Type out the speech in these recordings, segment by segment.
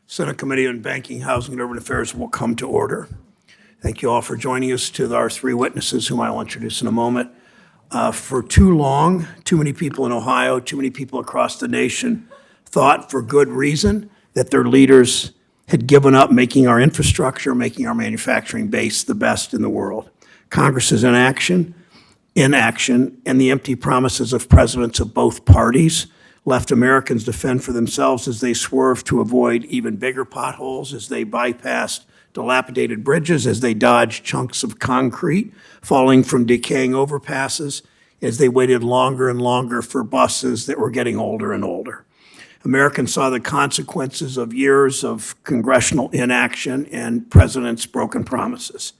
Senate Committee on Banking, Housing, and Urban Affairs will come to order. Thank you all for joining us. To our three witnesses, whom I will introduce in a moment. For too long, too many people in Ohio, too many people across the nation thought, for good reason, that their leaders had given up making our infrastructure, making our manufacturing base the best in the world. Congress is inaction, and the empty promises of presidents of both parties left Americans to fend for themselves as they swerved to avoid even bigger potholes, as they bypassed dilapidated bridges, as they dodged chunks of concrete falling from decaying overpasses, as they waited longer and longer for buses that were getting older and older. Americans saw the consequences of years of congressional inaction and presidents' broken promises.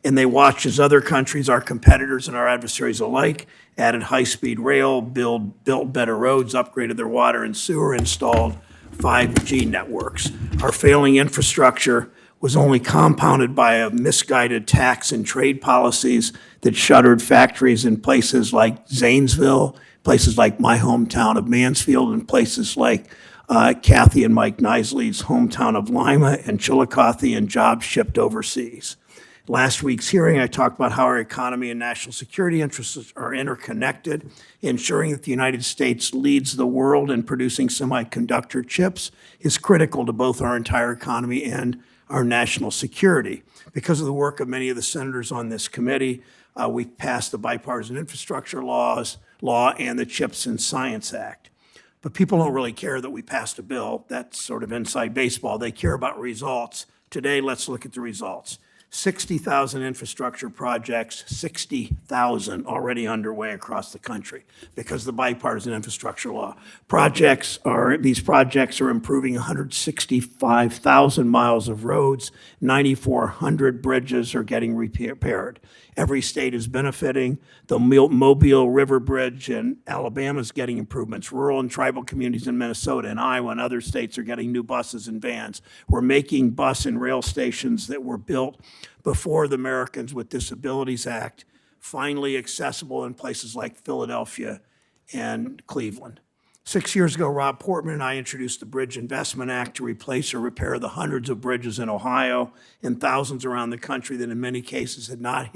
And they watched as other countries, our competitors and our adversaries alike, added high-speed rail, built better roads, upgraded their water and sewer, installed 5G networks. Our failing infrastructure was only compounded by a misguided tax and trade policies that shuttered factories in places like Zanesville, places like my hometown of Mansfield, and places like Kathy and Mike Knisley's hometown of Lima and Chillicothe, and jobs shipped overseas. Last week's hearing, I talked about how our economy and national security interests are interconnected. Ensuring that the United States leads the world in producing semiconductor chips is critical to both our entire economy and our national security. Because of the work of many of the senators on this committee, we passed the Bipartisan Infrastructure Law and the CHIPS and Science Act. But people don't really care that we passed a bill. That's sort of inside baseball. They care about results. Today, let's look at the results. 60,000 infrastructure projects, 60,000 already underway across the country because of the Bipartisan Infrastructure Law. These projects are improving 165,000 miles of roads, 9,400 bridges are getting repaired. Every state is benefiting. The Mobile River Bridge in Alabama is getting improvements. Rural and tribal communities in Minnesota and Iowa and other states are getting new buses and vans. We're making bus and rail stations that were built before the Americans with Disabilities Act finally accessible in places like Philadelphia and Cleveland. 6 years ago, Rob Portman and I introduced the Bridge Investment Act to replace or repair the hundreds of bridges in Ohio and thousands around the country that in many cases had not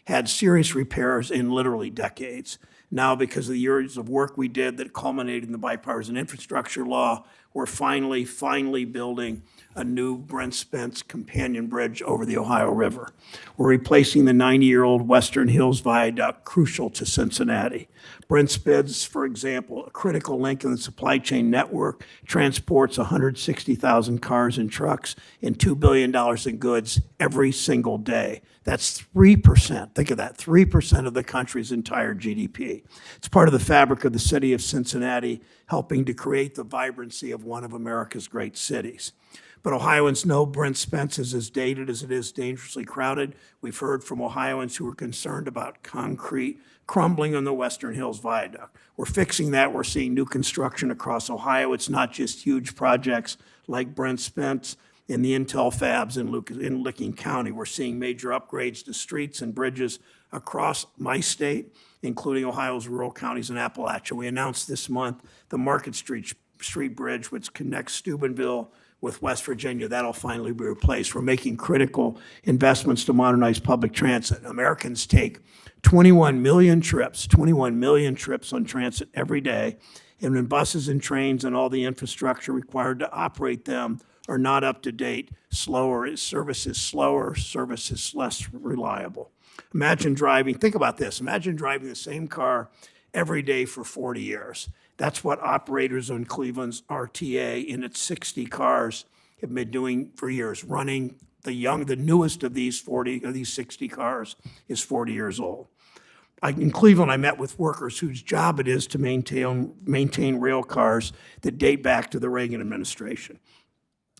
had serious repairs in literally decades. Now, because of the years of work we did that culminated in the Bipartisan Infrastructure Law, we're finally building a new Brent Spence companion bridge over the Ohio River. We're replacing the 90-year-old Western Hills Viaduct, crucial to Cincinnati. Brent Spence, for example, a critical link in the supply chain network, transports 160,000 cars and trucks and $2 billion in goods every single day. That's 3%. Think of that, 3% of the country's entire GDP. It's part of the fabric of the city of Cincinnati, helping to create the vibrancy of one of America's great cities. But Ohioans know Brent Spence is as dated as it is dangerously crowded. We've heard from Ohioans who are concerned about concrete crumbling on the Western Hills Viaduct. We're fixing that. We're seeing new construction across Ohio. It's not just huge projects like Brent Spence in the Intel fabs in Licking County. We're seeing major upgrades to streets and bridges across my state, including Ohio's rural counties and Appalachia. We announced this month the Market Street Bridge, which connects Steubenville with West Virginia. That'll finally be replaced. We're making critical investments to modernize public transit. Americans take 21 million trips on transit every day, and when buses and trains and all the infrastructure required to operate them are not up to date, service is less reliable. Think about this, imagine driving the same car every day for 40 years. That's what operators on Cleveland's RTA in its 60 cars have been doing for years, running the newest of these 60 cars is 40 years old. In Cleveland, I met with workers whose job it is to maintain rail cars that date back to the Reagan administration.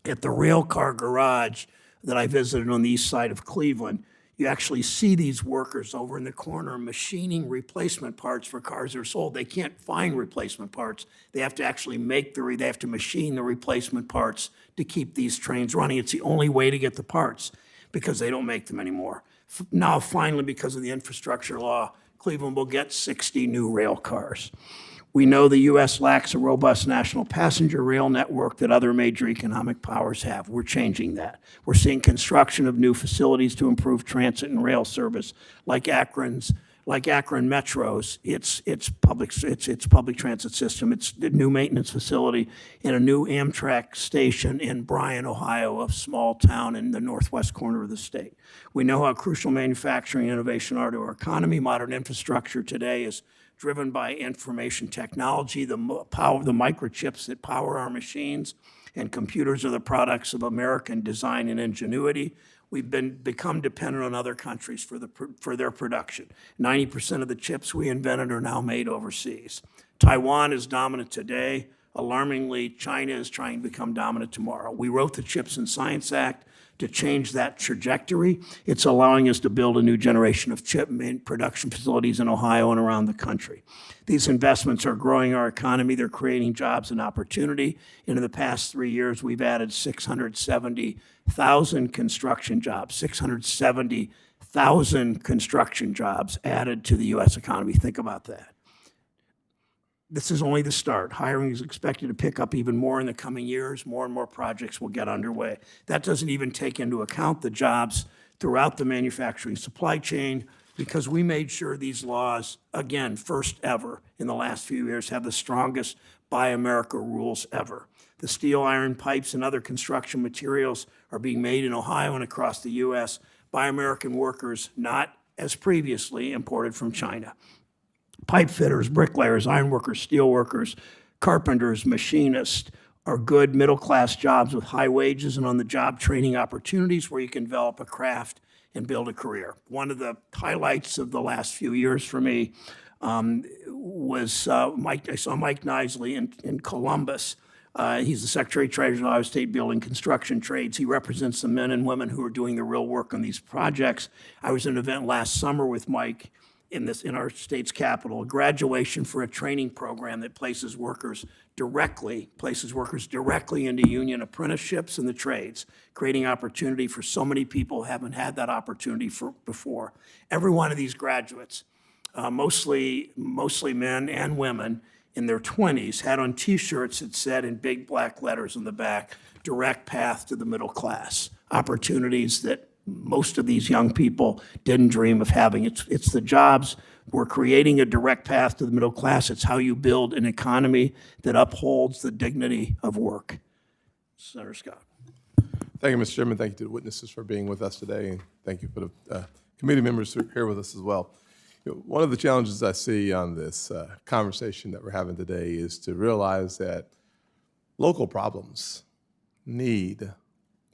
At the rail car garage that I visited on the east side of Cleveland, you actually see these workers over in the corner machining replacement parts for cars that are sold. They can't find replacement parts. They have to actually they have to machine the replacement parts to keep these trains running. It's the only way to get the parts because they don't make them anymore. Now, finally, because of the infrastructure law, Cleveland will get 60 new rail cars. We know the U.S. lacks a robust national passenger rail network that other major economic powers have. We're changing that. We're seeing construction of new facilities to improve transit and rail service, like Akron Metro's, its public transit system, its new maintenance facility, and a new Amtrak station in Bryan, Ohio, a small town in the northwest corner of the state. We know how crucial manufacturing and innovation are to our economy. Modern infrastructure today is driven by information technology, the microchips that power our machines, and computers are the products of American design and ingenuity. We've become dependent on other countries for their production. 90% of the chips we invented are now made overseas. Taiwan is dominant today. Alarmingly, China is trying to become dominant tomorrow. We wrote the Chips and Science Act to change that trajectory. It's allowing us to build a new generation of chip production facilities in Ohio and around the country. These investments are growing our economy. They're creating jobs and opportunity. And in the past 3 years, we've added 670,000 construction jobs, 670,000 construction jobs added to the U.S. economy. Think about that. This is only the start. Hiring is expected to pick up even more in the coming years. More and more projects will get underway. That doesn't even take into account the jobs throughout the manufacturing supply chain, because we made sure these laws, again, first ever in the last few years, have the strongest Buy America rules ever. The steel, iron, pipes, and other construction materials are being made in Ohio and across the U.S. by American workers, not as previously imported from China. Pipe fitters, bricklayers, ironworkers, steel workers, carpenters, machinists are good middle-class jobs with high wages and on-the-job training opportunities where you can develop a craft and build a career. One of the highlights of the last few years for me was I saw Mike Knisley in Columbus. He's the Secretary of Treasury of the Ohio State Building Construction Trades. He represents the men and women who are doing the real work on these projects. I was at an event last summer with Mike in our state's capital, a graduation for a training program that places workers directly into union apprenticeships in the trades, creating opportunity for so many people who haven't had that opportunity before. Every one of these graduates, mostly men and women in their 20s, had on T-shirts that said in big black letters on the back, "Direct path to the middle class," opportunities that most of these young people didn't dream of having. It's the jobs. We're creating a direct path to the middle class. It's how you build an economy that upholds the dignity of work. Senator Scott. Thank you, Mr. Chairman. Thank you to the witnesses for being with us today, and thank you for the committee members who are here with us as well. One of the challenges I see on this conversation that we're having today is to realize that local problems need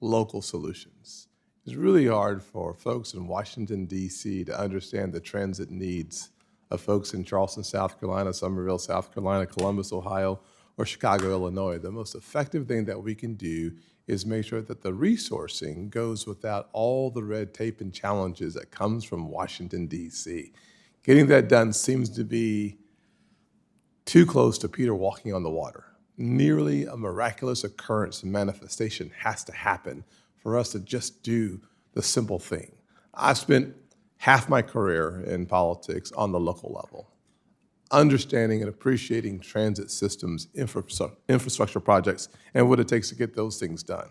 local solutions. It's really hard for folks in Washington, D.C. to understand the transit needs of folks in Charleston, South Carolina, Summerville, South Carolina, Columbus, Ohio, or Chicago, Illinois. The most effective thing that we can do is make sure that the resourcing goes without all the red tape and challenges that comes from Washington, D.C. Getting that done seems to be too close to Peter walking on the water. Nearly a miraculous occurrence and manifestation has to happen for us to just do the simple thing. I spent half my career in politics on the local level, understanding and appreciating transit systems, infrastructure projects, and what it takes to get those things done.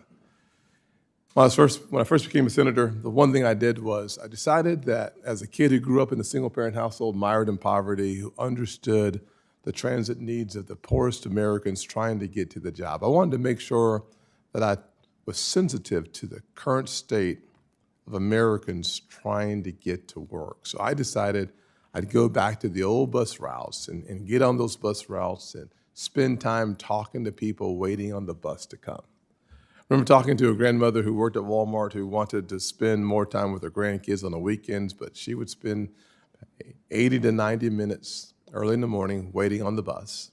When I first became a senator, the one thing I did was I decided that as a kid who grew up in a single-parent household, mired in poverty, who understood the transit needs of the poorest Americans trying to get to the job, I wanted to make sure that I was sensitive to the current state of Americans trying to get to work. So I decided I'd go back to the old bus routes and get on those bus routes and spend time talking to people waiting on the bus to come. I remember talking to a grandmother who worked at Walmart who wanted to spend more time with her grandkids on the weekends, but she would spend 80 to 90 minutes early in the morning waiting on the bus,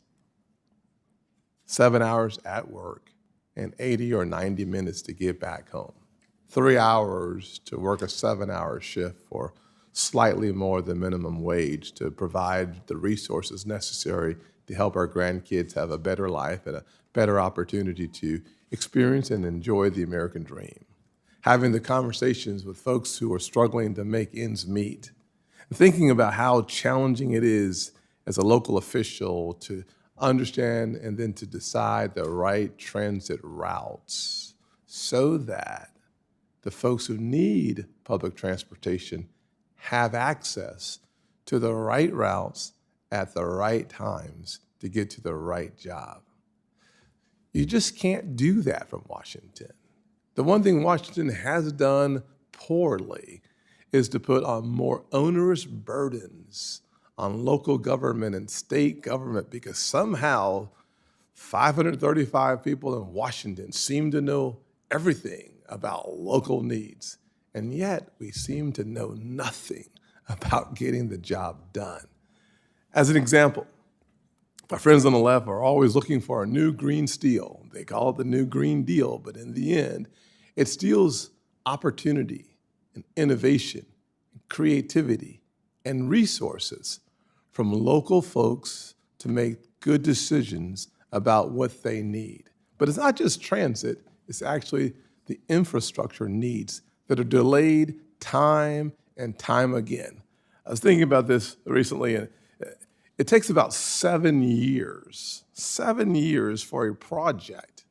7 hours at work, and 80 or 90 minutes to get back home. 3 hours to work a 7-hour shift for slightly more than minimum wage to provide the resources necessary to help our grandkids have a better life and a better opportunity to experience and enjoy the American dream. Having the conversations with folks who are struggling to make ends meet. Thinking about how challenging it is as a local official to understand and then to decide the right transit routes so that the folks who need public transportation have access to the right routes at the right times to get to the right job. You just can't do that from Washington. The one thing Washington has done poorly is to put on more onerous burdens on local government and state government because somehow 535 people in Washington seem to know everything about local needs, and yet we seem to know nothing about getting the job done. As an example, my friends on the left are always looking for a new green steel. They call it the new Green Deal, but in the end, it steals opportunity and innovation, and creativity, and resources from local folks to make good decisions about what they need. But it's not just transit, it's actually the infrastructure needs that are delayed time and time again. I was thinking about this recently, and it takes about 7 years for a project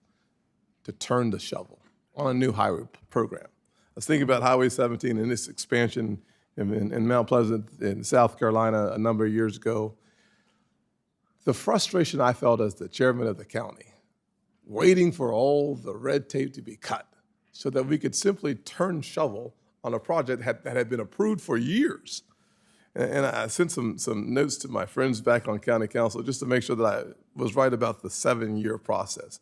to turn the shovel on a new highway program. I was thinking about Highway 17 and its expansion in Mount Pleasant in South Carolina a number of years ago. The frustration I felt as the chairman of the county, waiting for all the red tape to be cut so that we could simply turn shovel on a project that had been approved for years. And I sent some notes to my friends back on county council just to make sure that I was right about the 7-year process.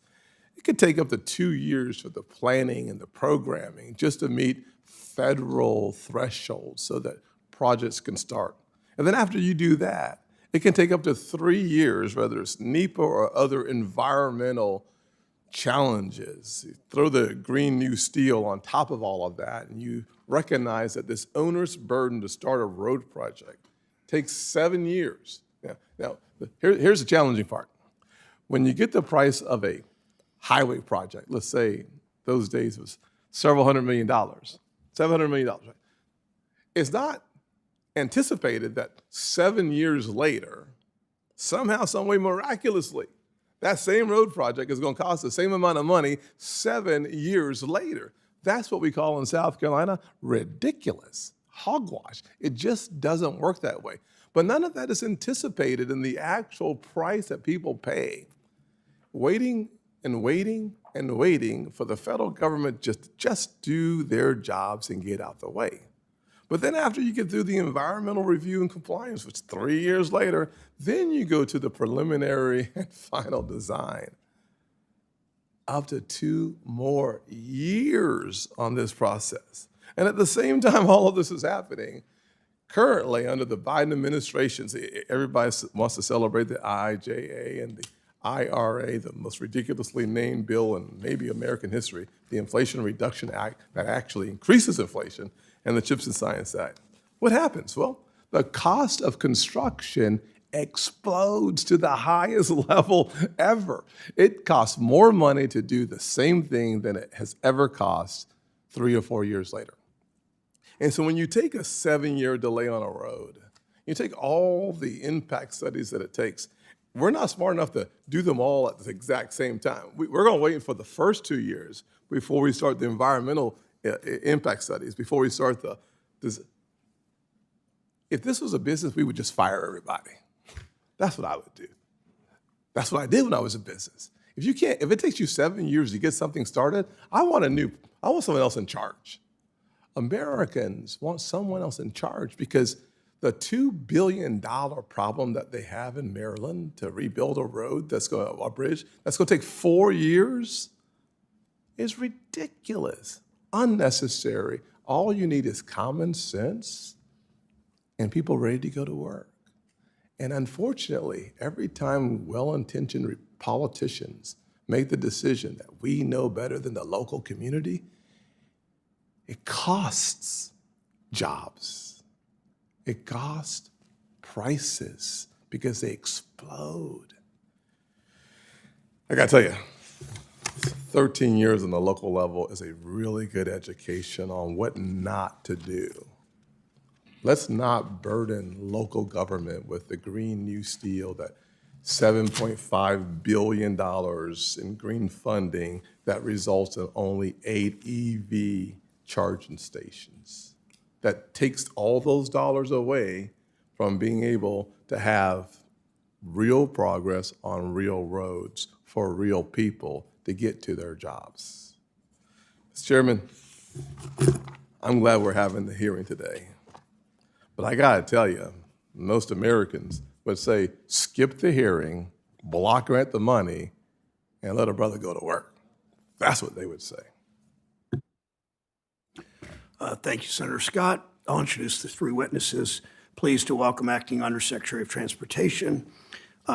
It could take up to 2 years for the planning and the programming just to meet federal thresholds so that projects can start. And then after you do that, it can take up to 3 years, whether it's NEPA or other environmental challenges. You throw the Green New Steel on top of all of that, and you recognize that this onerous burden to start a road project takes 7 years. Now, here's the challenging part. When you get the price of a highway project, let's say those days was several $100 million, $700 million, right? It's not anticipated that 7 years later, somehow, some way, miraculously, that same road project is going to cost the same amount of money 7 years later. That's what we call in South Carolina ridiculous, hogwash. It just doesn't work that way. But none of that is anticipated in the actual price that people pay. Waiting and waiting and waiting for the federal government just do their jobs and get out the way. But then after you get through the environmental review and compliance, which is 3 years later, then you go to the preliminary and final design. Up to 2 more years on this process. And at the same time all of this is happening, currently under the Biden administration, everybody wants to celebrate the IIJA and the IRA, the most ridiculously named bill in maybe American history, the Inflation Reduction Act that actually increases inflation, and the CHIPS and Science Act. What happens? Well, the cost of construction explodes to the highest level ever. It costs more money to do the same thing than it has ever cost 3 or 4 years later. And so when you take a 7-year delay on a road, you take all the impact studies that it takes. We're not smart enough to do them all at the exact same time. We're going to wait for the first 2 years before we start the environmental impact studies, before we start if this was a business, we would just fire everybody. That's what I would do. That's what I did when I was in business. If it takes you 7 years to get something started, I want someone else in charge. Americans want someone else in charge because the $2 billion problem that they have in Maryland to rebuild a bridge that's going to take 4 years is ridiculous, unnecessary. All you need is common sense and people ready to go to work. And unfortunately, every time well-intentioned politicians make the decision that we know better than the local community, it costs jobs. It costs prices because they explode. I gotta tell you, 13 years on the local level is a really good education on what not to do. Let's not burden local government with the Green New Deal, that $7.5 billion in green funding that results in only 8 EV charging stations. That takes all those dollars away from being able to have real progress on real roads for real people to get to their jobs. Mr. Chairman, I'm glad we're having the hearing today. But I gotta tell you, most Americans would say, skip the hearing, block grant the money, and let a brother go to work. That's what they would say. Thank you, Senator Scott. I'll introduce the three witnesses. Pleased to welcome Acting Undersecretary of Transportation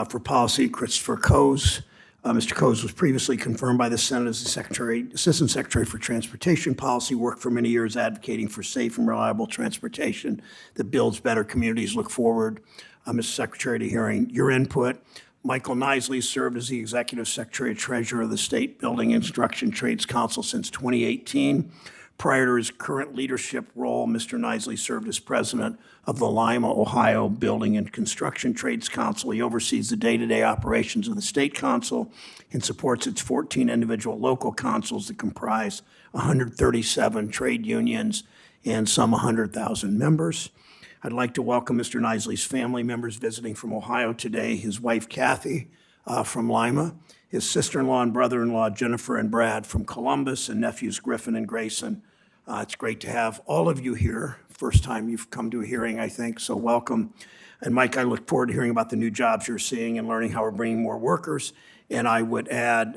for Policy, Christopher Coes. Mr. Coes was previously confirmed by the Senate as the Assistant Secretary for Transportation Policy, worked for many years advocating for safe and reliable transportation that builds better communities. Look forward, Mr. Secretary, to hearing your input. Michael Knisley served as the Executive Secretary Treasurer of the State Building and Construction Trades Council since 2018. Prior to his current leadership role, Mr. Knisley served as president of the Lima, Ohio Building and Construction Trades Council. He oversees the day-to-day operations of the state council and supports its 14 individual local councils that comprise 137 trade unions and some 100,000 members. I'd like to welcome Mr. Knisley's family members visiting from Ohio today, his wife Kathy from Lima, his sister-in-law and brother-in-law Jennifer and Brad from Columbus, and nephews Griffin and Grayson. It's great to have all of you here. First time you've come to a hearing, I think, so welcome. And Mike, I look forward to hearing about the new jobs you're seeing and learning how we're bringing more workers. And I would add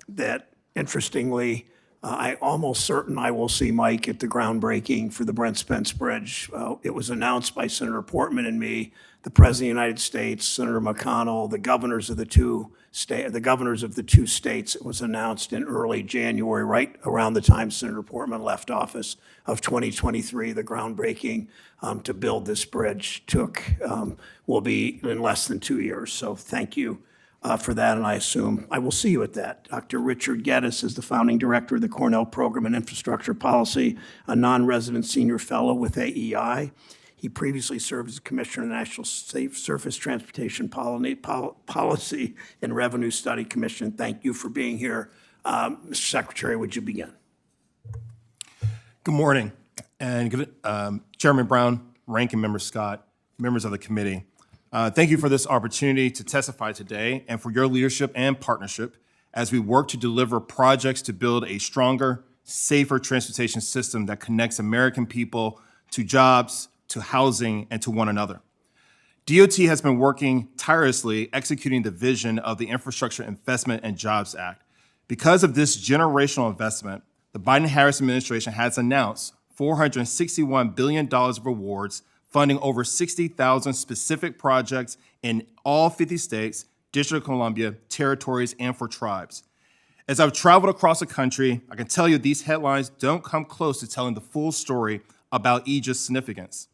that, interestingly, I'm almost certain I will see Mike at the groundbreaking for the Brent Spence Bridge. It was announced by Senator Portman and me, the President of the United States, Senator McConnell, the governors of the two states. It was announced in early January, right around the time Senator Portman left office of 2023. The groundbreaking to build this bridge will be in less than 2 years. So thank you for that, and I assume I will see you at that. Dr. Richard Geddes is the founding director of the Cornell Program in Infrastructure Policy, a non-resident senior fellow with AEI. He previously served as Commissioner of the National Safe Surface Transportation Policy and Revenue Study Commission. Thank you for being here. Mr. Secretary, would you begin? Good morning, and good, Chairman Brown, Ranking Member Scott, members of the committee. Thank you for this opportunity to testify today and for your leadership and partnership as we work to deliver projects to build a stronger, safer transportation system that connects American people to jobs, to housing, and to one another. DOT has been working tirelessly executing the vision of the Infrastructure Investment and Jobs Act. Because of this generational investment, the Biden-Harris administration has announced $461 billion of awards funding over 60,000 specific projects in all 50 states, District of Columbia, territories, and for tribes. As I've traveled across the country, I can tell you these headlines don't come close to telling the full story about EJA's significance.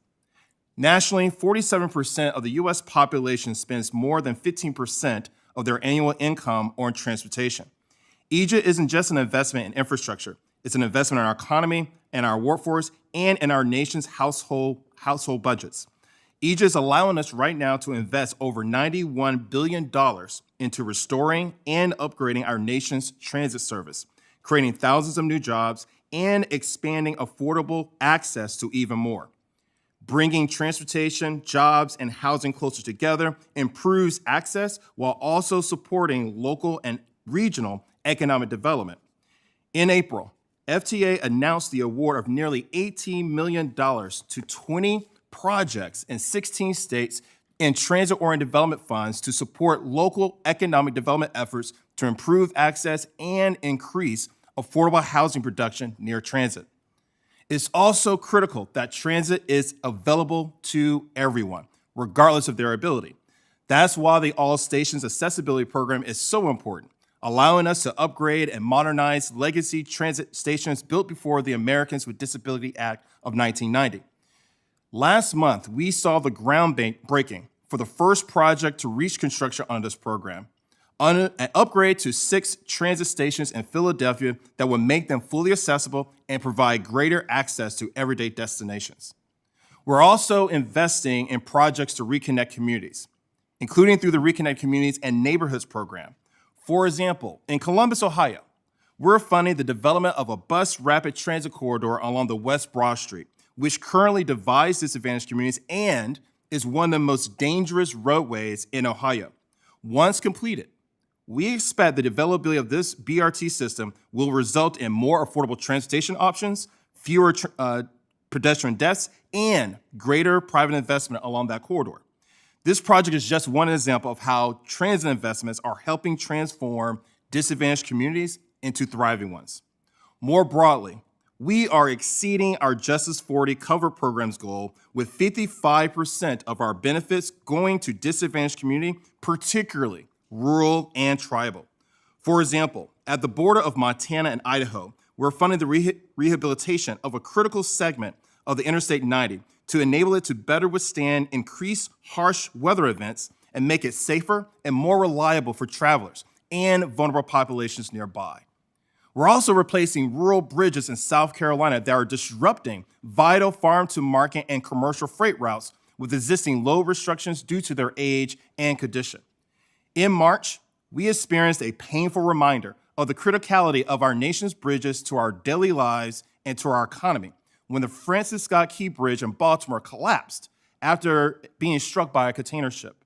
Nationally, 47% of the U.S. population spends more than 15% of their annual income on transportation. EJA isn't just an investment in infrastructure. It's an investment in our economy and our workforce and in our nation's household budgets. EJA is allowing us right now to invest over $91 billion into restoring and upgrading our nation's transit service, creating thousands of new jobs, and expanding affordable access to even more. Bringing transportation, jobs, and housing closer together improves access while also supporting local and regional economic development. In April, FTA announced the award of nearly $18 million to 20 projects in 16 states in transit-oriented development funds to support local economic development efforts to improve access and increase affordable housing production near transit. It's also critical that transit is available to everyone, regardless of their ability. That's why the All Stations Accessibility Program is so important, allowing us to upgrade and modernize legacy transit stations built before the Americans with Disabilities Act of 1990. Last month, we saw the groundbreaking for the first project to reach construction under this program, an upgrade to 6 transit stations in Philadelphia that will make them fully accessible and provide greater access to everyday destinations. We're also investing in projects to reconnect communities, including through the Reconnect Communities and Neighborhoods program. For example, in Columbus, Ohio, we're funding the development of a bus rapid transit corridor along the West Broad Street, which currently divides disadvantaged communities and is one of the most dangerous roadways in Ohio. Once completed, we expect the developability of this BRT system will result in more affordable transportation options, fewer pedestrian deaths, and greater private investment along that corridor. This project is just one example of how transit investments are helping transform disadvantaged communities into thriving ones. More broadly, we are exceeding our Justice 40 cover programs goal with 55% of our benefits going to disadvantaged community, particularly rural and tribal. For example, at the border of Montana and Idaho, we're funding the rehabilitation of a critical segment of the Interstate 90 to enable it to better withstand increased harsh weather events and make it safer and more reliable for travelers and vulnerable populations nearby. We're also replacing rural bridges in South Carolina that are disrupting vital farm-to-market and commercial freight routes with existing load restrictions due to their age and condition. In March, we experienced a painful reminder of the criticality of our nation's bridges to our daily lives and to our economy when the Francis Scott Key Bridge in Baltimore collapsed after being struck by a container ship.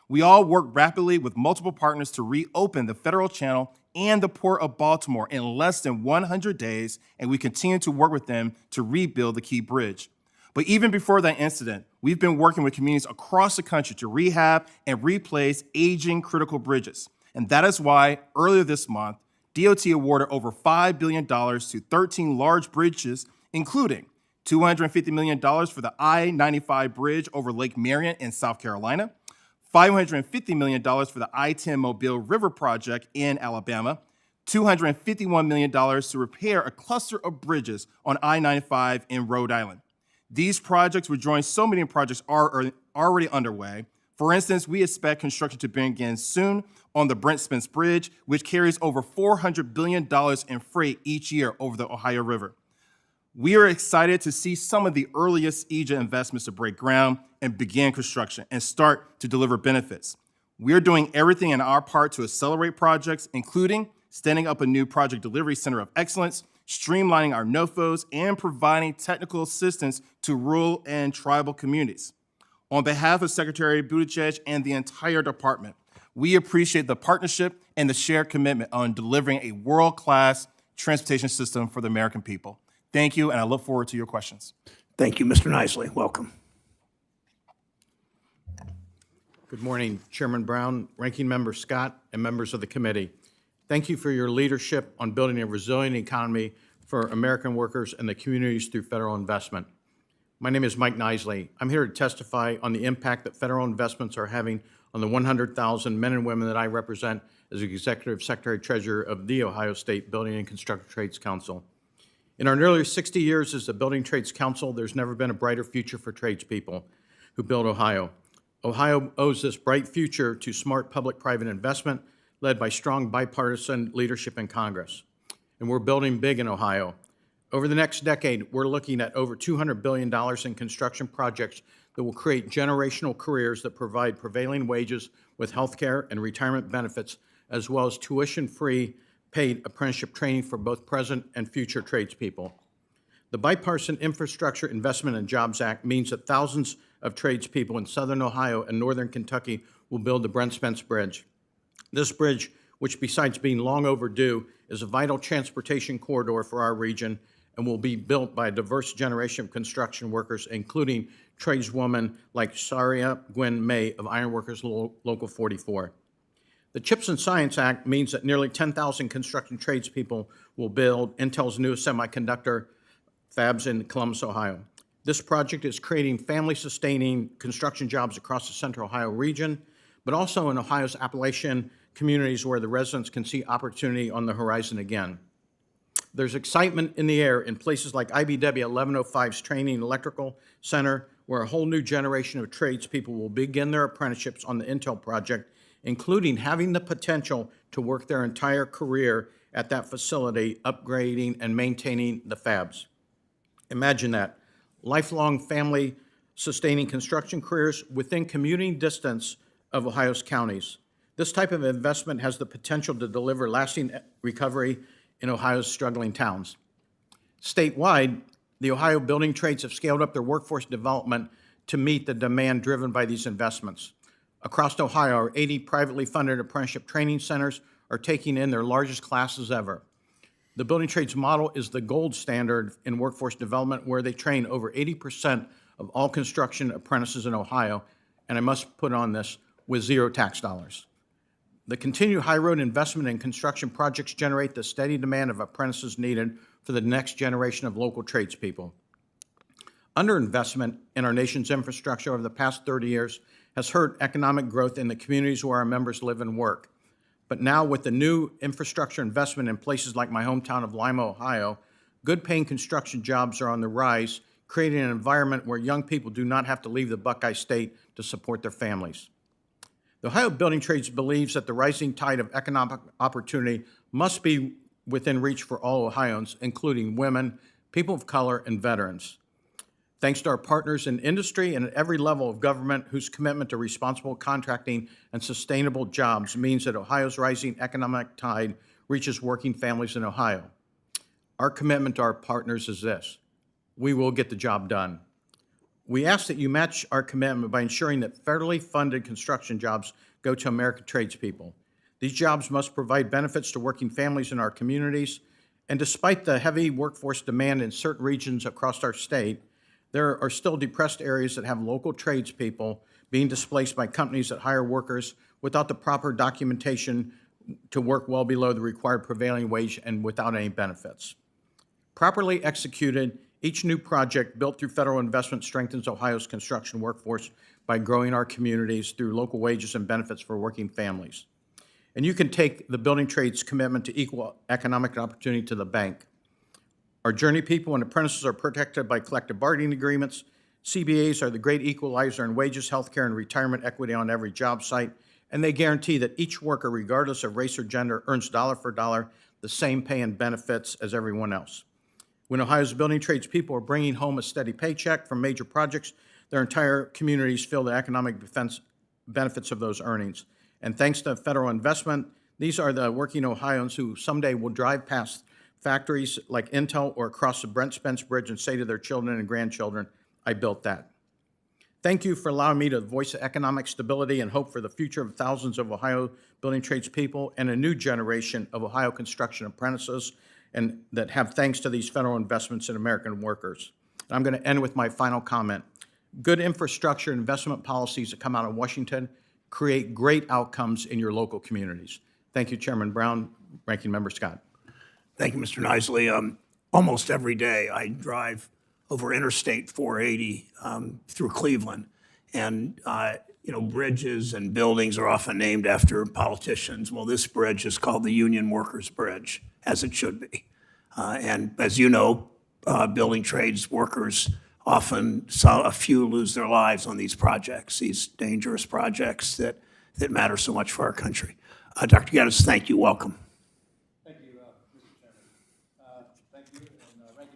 We all worked rapidly with multiple partners to reopen the Federal Channel and the Port of Baltimore in less than 100 days, and we continue to work with them to rebuild the Key Bridge. But even before that incident, we've been working with communities across the country to rehab and replace aging critical bridges. And that is why earlier this month, DOT awarded over $5 billion to 13 large bridges, including $250 million for the I-95 bridge over Lake Marion in South Carolina, $550 million for the I-10 Mobile River project in Alabama, $251 million to repair a cluster of bridges on I-95 in Rhode Island. These projects will join so many projects are already underway. For instance, we expect construction to begin soon on the Brent Spence Bridge, which carries over $400 billion in freight each year over the Ohio River. We are excited to see some of the earliest EJA investments to break ground and begin construction and start to deliver benefits. We're doing everything in our part to accelerate projects, including standing up a new project delivery center of excellence, streamlining our NOFOs, and providing technical assistance to rural and tribal communities. On behalf of Secretary Buttigieg and the entire department, we appreciate the partnership and the shared commitment on delivering a world-class transportation system for the American people. Thank you, and I look forward to your questions. Thank you, Mr. Knisley. Welcome. Good morning, Chairman Brown, Ranking Member Scott, and members of the committee. Thank you for your leadership on building a resilient economy for American workers and the communities through federal investment. My name is Mike Knisley. I'm here to testify on the impact that federal investments are having on the 100,000 men and women that I represent as Executive Secretary-Treasurer of the Ohio State Building and Construction Trades Council. In our nearly 60 years as the Building Trades Council, there's never been a brighter future for tradespeople who build Ohio. Ohio owes this bright future to smart public-private investment led by strong bipartisan leadership in Congress. And we're building big in Ohio. Over the next decade, we're looking at over $200 billion in construction projects that will create generational careers that provide prevailing wages with health care and retirement benefits, as well as tuition-free paid apprenticeship training for both present and future tradespeople. The Bipartisan Infrastructure Investment and Jobs Act means that thousands of tradespeople in southern Ohio and northern Kentucky will build the Brent Spence Bridge. This bridge, which besides being long overdue, is a vital transportation corridor for our region and will be built by a diverse generation of construction workers, including tradeswomen like Saria Gwen May of Ironworkers Local 44. The CHIPS and Science Act means that nearly 10,000 construction tradespeople will build Intel's newest semiconductor fabs in Columbus, Ohio. This project is creating family-sustaining construction jobs across the Central Ohio region, but also in Ohio's Appalachian communities where the residents can see opportunity on the horizon again. There's excitement in the air in places like IBW 1105's Training Electrical Center, where a whole new generation of tradespeople will begin their apprenticeships on the Intel project, including having the potential to work their entire career at that facility, upgrading and maintaining the fabs. Imagine that. Lifelong family sustaining construction careers within commuting distance of Ohio's counties. This type of investment has the potential to deliver lasting recovery in Ohio's struggling towns. Statewide, the Ohio building trades have scaled up their workforce development to meet the demand driven by these investments. Across Ohio, our 80 privately funded apprenticeship training centers are taking in their largest classes ever. The building trades model is the gold standard in workforce development, where they train over 80% of all construction apprentices in Ohio, and I must put on this, with zero tax dollars. The continued high road investment in construction projects generate the steady demand of apprentices needed for the next generation of local tradespeople. Underinvestment in our nation's infrastructure over the past 30 years has hurt economic growth in the communities where our members live and work. But now, with the new infrastructure investment in places like my hometown of Lima, Ohio, good-paying construction jobs are on the rise, creating an environment where young people do not have to leave the Buckeye State to support their families. The Ohio Building Trades believes that the rising tide of economic opportunity must be within reach for all Ohioans, including women, people of color, and veterans. Thanks to our partners in industry and at every level of government whose commitment to responsible contracting and sustainable jobs means that Ohio's rising economic tide reaches working families in Ohio. Our commitment to our partners is this: we will get the job done. We ask that you match our commitment by ensuring that federally funded construction jobs go to American tradespeople. These jobs must provide benefits to working families in our communities, and despite the heavy workforce demand in certain regions across our state, there are still depressed areas that have local tradespeople being displaced by companies that hire workers without the proper documentation to work well below the required prevailing wage and without any benefits. Properly executed, each new project built through federal investment strengthens Ohio's construction workforce by growing our communities through local wages and benefits for working families. And you can take the building trades commitment to equal economic opportunity to the bank. Our journey people and apprentices are protected by collective bargaining agreements. CBAs are the great equalizer in wages, healthcare, and retirement equity on every job site, and they guarantee that each worker, regardless of race or gender, earns dollar for dollar the same pay and benefits as everyone else. When Ohio's building trades people are bringing home a steady paycheck from major projects, their entire communities feel the economic benefits of those earnings. And thanks to federal investment, these are the working Ohioans who someday will drive past factories like Intel or across the Brent Spence Bridge and say to their children and grandchildren, "I built that." Thank you for allowing me to voice economic stability and hope for the future of thousands of Ohio building trades people and a new generation of Ohio construction apprentices, and that have thanks to these federal investments in American workers. And I'm going to end with my final comment. Good infrastructure investment policies that come out of Washington create great outcomes in your local communities. Thank you, Chairman Brown, Ranking Member Scott. Thank you, Mr. Knisley. Almost every day I drive over Interstate 480 through Cleveland, and bridges and buildings are often named after politicians. Well, this bridge is called the Union Workers Bridge, as it should be. And as you know, building trades workers often saw a few lose their lives on these projects, these dangerous projects that matter so much for our country. Dr. Geddes, thank you. Welcome.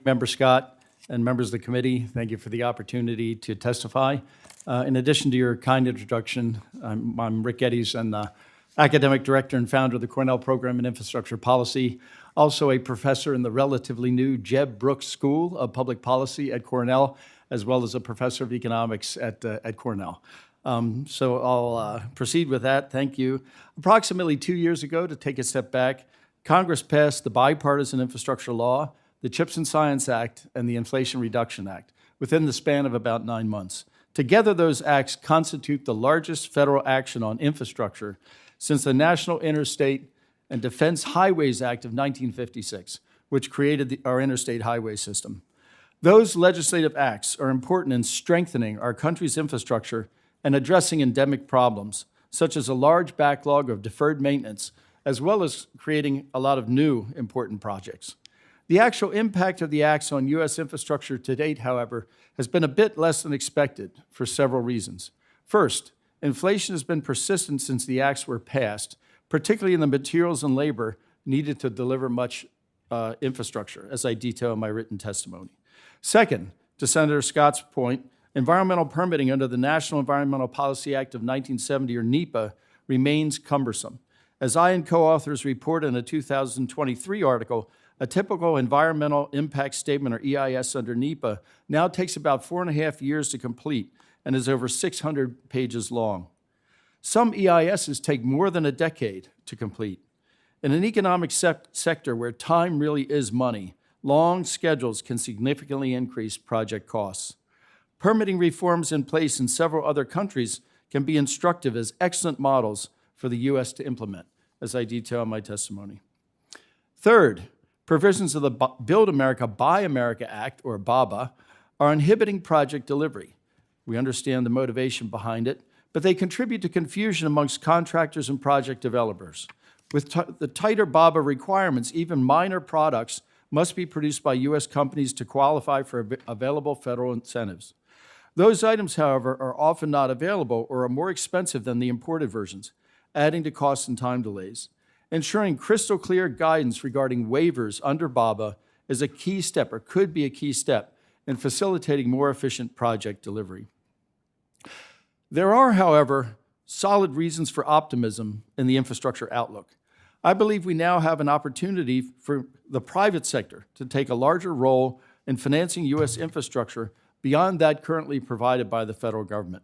Member Scott and members of the committee, thank you for the opportunity to testify. In addition to your kind introduction, I'm Rick Geddes, and the academic director and founder of the Cornell Program in Infrastructure Policy, also a professor in the relatively new Jeb Brooks School of Public Policy at Cornell, as well as a professor of economics at Cornell. So I'll proceed with that. Thank you. Approximately 2 years ago, to take a step back, Congress passed the Bipartisan Infrastructure Law, the CHIPS and Science Act, and the Inflation Reduction Act within the span of about 9 months. Together, those acts constitute the largest federal action on infrastructure since the National Interstate and Defense Highways Act of 1956, which created our interstate highway system. Those legislative acts are important in strengthening our country's infrastructure and addressing endemic problems, such as a large backlog of deferred maintenance, as well as creating a lot of new important projects. The actual impact of the acts on U.S. infrastructure to date, however, has been a bit less than expected for several reasons. First, inflation has been persistent since the acts were passed, particularly in the materials and labor needed to deliver much infrastructure, as I detail in my written testimony. Second, to Senator Scott's point, Environmental permitting under the National Environmental Policy Act of 1970, or NEPA, remains cumbersome. As I and co-authors report in a 2023 article, a typical environmental impact statement, or EIS, under NEPA now takes about 4.5 years to complete and is over 600 pages long. Some EISs take more than a decade to complete. In an economic sector where time really is money, long schedules can significantly increase project costs. Permitting reforms in place in several other countries can be instructive as excellent models for the U.S. to implement, as I detail in my testimony. Third, provisions of the Build America, Buy America Act, or BABA, are inhibiting project delivery. We understand the motivation behind it, but they contribute to confusion amongst contractors and project developers. With the tighter BABA requirements, even minor products must be produced by U.S. companies to qualify for available federal incentives. Those items, however, are often not available or are more expensive than the imported versions, adding to cost and time delays. Ensuring crystal clear guidance regarding waivers under BABA is a key step, or could be a key step, in facilitating more efficient project delivery. There are, however, solid reasons for optimism in the infrastructure outlook. I believe we now have an opportunity for the private sector to take a larger role in financing U.S. infrastructure beyond that currently provided by the federal government.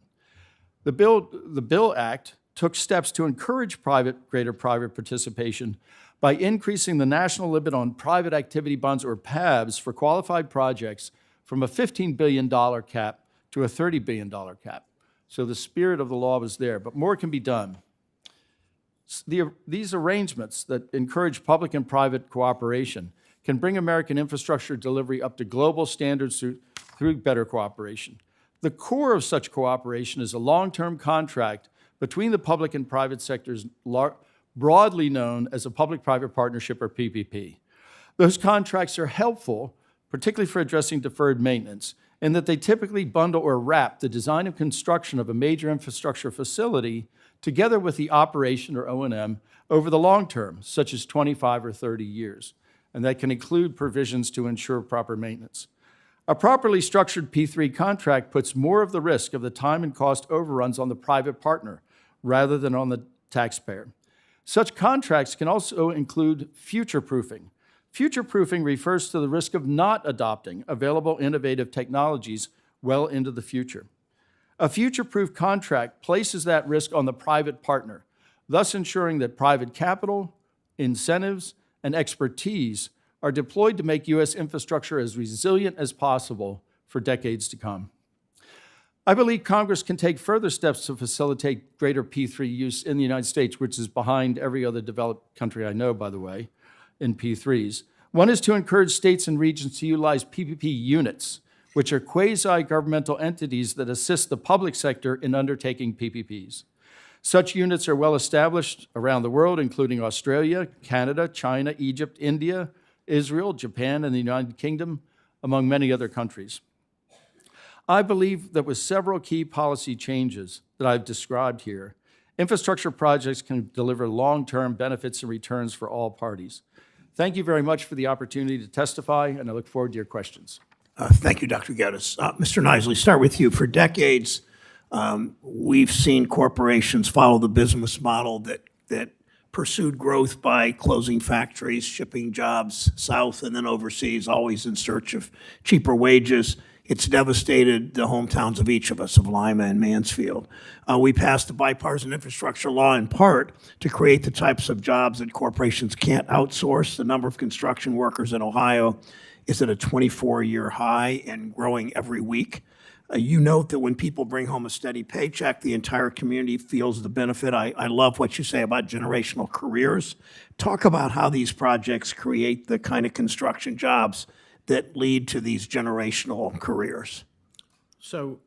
The Bill Act took steps to encourage greater private participation by increasing the national limit on private activity bonds, or PABs, for qualified projects from a $15 billion cap to a $30 billion cap. So the spirit of the law was there, but more can be done. These arrangements that encourage public and private cooperation can bring American infrastructure delivery up to global standards through better cooperation. The core of such cooperation is a long-term contract between the public and private sectors, broadly known as a public-private partnership, or PPP. Those contracts are helpful, particularly for addressing deferred maintenance, in that they typically bundle or wrap the design and construction of a major infrastructure facility together with the operation, or O&M, over the long term, such as 25 or 30 years. And that can include provisions to ensure proper maintenance. A properly structured P3 contract puts more of the risk of the time and cost overruns on the private partner rather than on the taxpayer. Such contracts can also include future-proofing. Future-proofing refers to the risk of not adopting available innovative technologies well into the future. A future-proof contract places that risk on the private partner, thus ensuring that private capital, incentives, and expertise are deployed to make U.S. infrastructure as resilient as possible for decades to come. I believe Congress can take further steps to facilitate greater P3 use in the United States, which is behind every other developed country I know, by the way, in P3s. One is to encourage states and regions to utilize PPP units, which are quasi-governmental entities that assist the public sector in undertaking PPPs. Such units are well established around the world, including Australia, Canada, China, Egypt, India, Israel, Japan, and the United Kingdom, among many other countries. I believe that with several key policy changes that I've described here, infrastructure projects can deliver long-term benefits and returns for all parties. Thank you very much for the opportunity to testify, and I look forward to your questions. Thank you, Dr. Geddes. Mr. Knisley, start with you. For decades, we've seen corporations follow the business model that pursued growth by closing factories, shipping jobs south and then overseas, always in search of cheaper wages. It's devastated the hometowns of each of us, of Lima and Mansfield. We passed the bipartisan infrastructure law in part to create the types of jobs that corporations can't outsource. The number of construction workers in Ohio is at a 24-year high and growing every week. You note that when people bring home a steady paycheck, the entire community feels the benefit. I love what you say about generational careers. Talk about how these projects create the kind of construction jobs that lead to these generational careers. So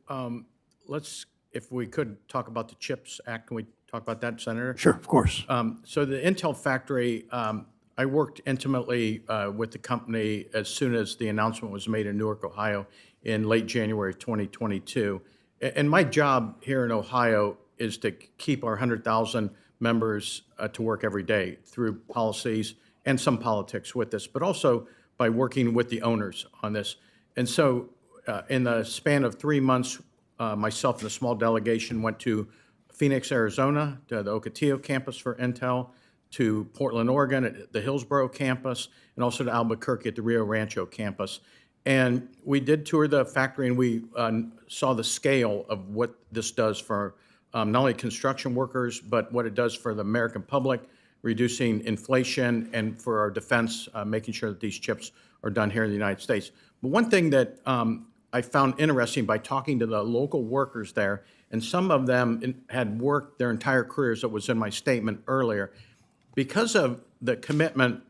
let's, if we could, talk about the CHIPS Act. Can we talk about that, Senator? Sure, of course. So the Intel factory, I worked intimately with the company as soon as the announcement was made in Newark, Ohio, in late January 2022. And my job here in Ohio is to keep our 100,000 members to work every day through policies and some politics with this, but also by working with the owners on this. And so in the span of 3 months, myself and a small delegation went to Phoenix, Arizona, to the Ocotillo campus for Intel, to Portland, Oregon at the Hillsborough campus, and also to Albuquerque at the Rio Rancho campus. And we did tour the factory, and we saw the scale of what this does for not only construction workers, but what it does for the American public, reducing inflation, and for our defense, making sure that these chips are done here in the United States. But one thing that I found interesting by talking to the local workers there, and some of them had worked their entire careers, that was in my statement earlier, because of the commitment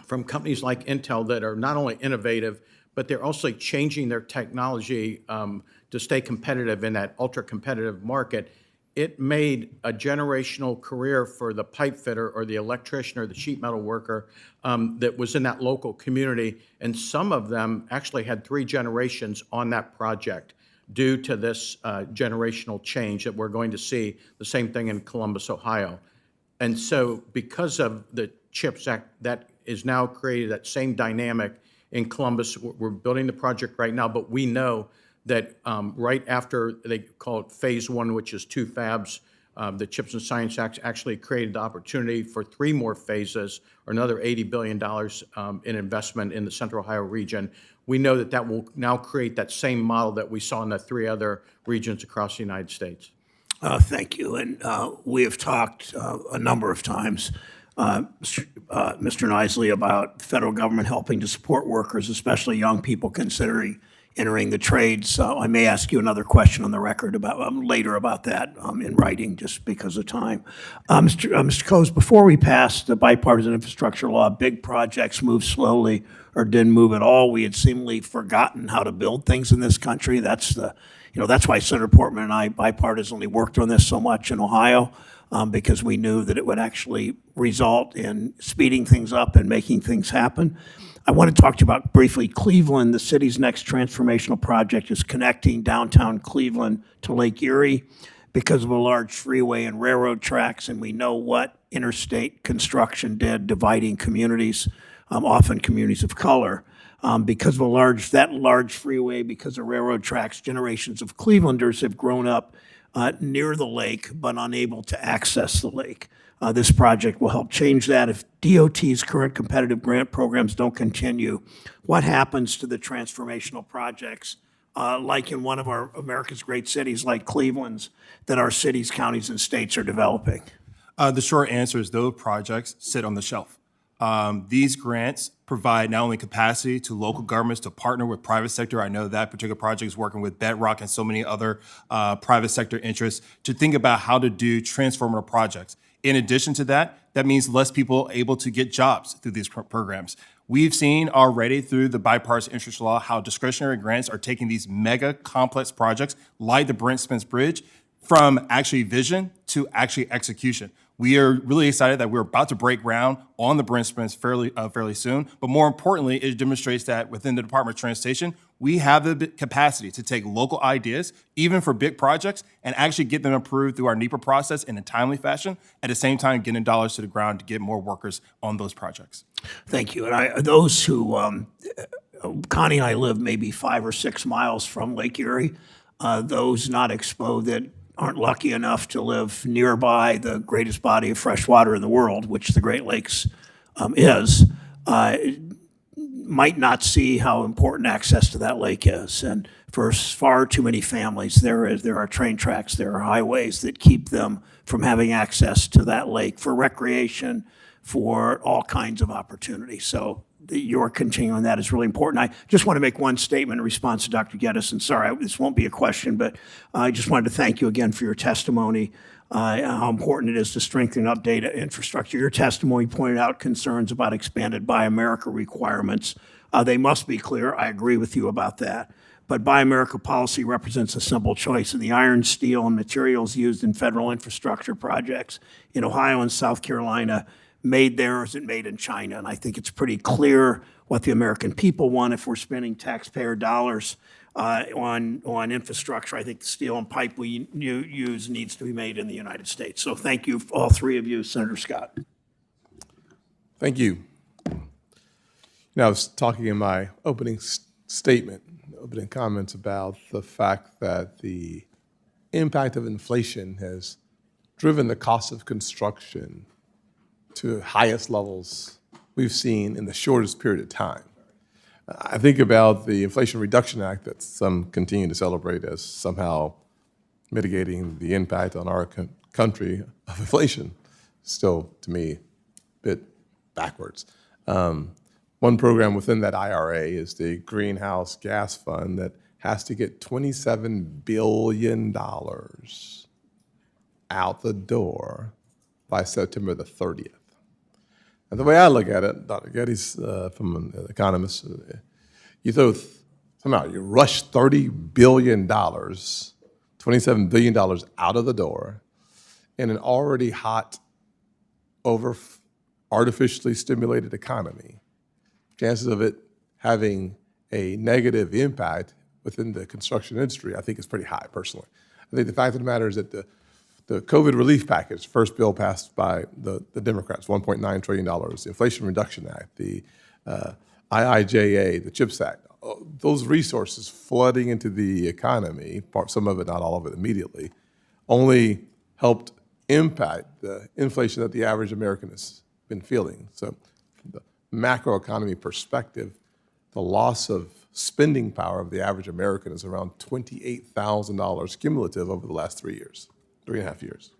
from companies like Intel that are not only innovative, but they're also changing their technology to stay competitive in that ultra-competitive market. It made a generational career for the pipe fitter or the electrician or the sheet metal worker that was in that local community. And some of them actually had 3 generations on that project due to this generational change that we're going to see, the same thing in Columbus, Ohio. And so because of the CHIPS Act, that is now created that same dynamic in Columbus. We're building the project right now, but we know that right after, they call it phase 1, which is 2 fabs, the CHIPS and Science Act actually created the opportunity for 3 more phases, or another $80 billion in investment in the Central Ohio region. We know that that will now create that same model that we saw in the 3 other regions across the United States. Thank you. And we have talked a number of times, Mr. Knisley, about the federal government helping to support workers, especially young people considering entering the trades. So I may ask you another question on the record about later about that in writing, just because of time. Mr. Coes, before we passed the bipartisan infrastructure law, big projects moved slowly or didn't move at all. We had seemingly forgotten how to build things in this country. That's why Senator Portman and I bipartisanly worked on this so much in Ohio, because we knew that it would actually result in speeding things up and making things happen. I want to talk to you about briefly Cleveland. The city's next transformational project is connecting downtown Cleveland to Lake Erie because of a large freeway and railroad tracks, and we know what interstate construction did, dividing communities, often communities of color. Because of that large freeway, because of railroad tracks, generations of Clevelanders have grown up near the lake but unable to access the lake. This project will help change that. If DOT's current competitive grant programs don't continue, what happens to the transformational projects, like in one of our America's great cities like Cleveland's, that our cities, counties, and states are developing? The short answer is those projects sit on the shelf. These grants provide not only capacity to local governments to partner with private sector. I know that particular project is working with Bedrock and so many other private sector interests to think about how to do transformative projects. In addition to that, that means less people able to get jobs through these programs. We've seen already through the bipartisan infrastructure law how discretionary grants are taking these mega complex projects like the Brent Spence Bridge from actually vision to actually execution. We are really excited that we're about to break ground on the Brent Spence fairly soon. But more importantly, it demonstrates that within the Department of Transportation, we have the capacity to take local ideas, even for big projects, and actually get them approved through our NEPA process in a timely fashion, at the same time getting dollars to the ground to get more workers on those projects. Thank you. And those who, Connie and I live maybe 5 or 6 miles from Lake Erie. Those not exposed that aren't lucky enough to live nearby the greatest body of fresh water in the world, which the Great Lakes is, might not see how important access to that lake is. And for far too many families, there are train tracks, there are highways that keep them from having access to that lake for recreation, for all kinds of opportunities. So your continuing that is really important. I just want to make one statement in response to Dr. Geddes, and sorry, this won't be a question, but I just wanted to thank you again for your testimony, how important it is to strengthen and update infrastructure. Your testimony pointed out concerns about expanded Buy America requirements. They must be clear. I agree with you about that. But Buy America policy represents a simple choice in the iron, steel, and materials used in federal infrastructure projects in Ohio and South Carolina. Made there isn't made in China. And I think it's pretty clear what the American people want if we're spending taxpayer dollars on infrastructure. I think the steel and pipe we use needs to be made in the United States. So thank you, all 3 of you. Senator Scott. Thank you. I was talking in my opening statement, opening comments about the fact that the impact of inflation has driven the cost of construction to highest levels we've seen in the shortest period of time. I think about the Inflation Reduction Act that some continue to celebrate as somehow mitigating the impact on our country of inflation. Still, to me, a bit backwards. One program within that IRA is the Greenhouse Gas Fund that has to get $27 billion out the door by September the 30th. And the way I look at it, Dr. Geddes, from an economist, somehow you rush $30 billion, $27 billion out of the door in an already hot, artificially stimulated economy. Chances of it having a negative impact within the construction industry, I think, is pretty high, personally. I think the fact of the matter is that the COVID relief package, first bill passed by the Democrats, $1.9 trillion, the Inflation Reduction Act, the IIJA, the CHIPS Act, those resources flooding into the economy, some of it, not all of it immediately, only helped impact the inflation that the average American has been feeling. So from the macroeconomy perspective, the loss of spending power of the average American is around $28,000 cumulative over the last 3.5 years.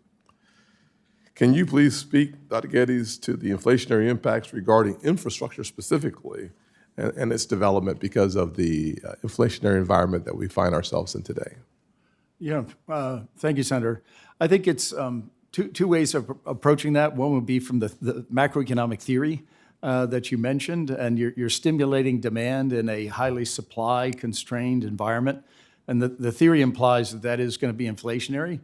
Can you please speak, Dr. Geddes, to the inflationary impacts regarding infrastructure specifically and its development because of the inflationary environment that we find ourselves in today? Yeah, thank you, Senator. I think it's two ways of approaching that. One would be from the macroeconomic theory that you mentioned, and you're stimulating demand in a highly supply-constrained environment. And the theory implies that is going to be inflationary.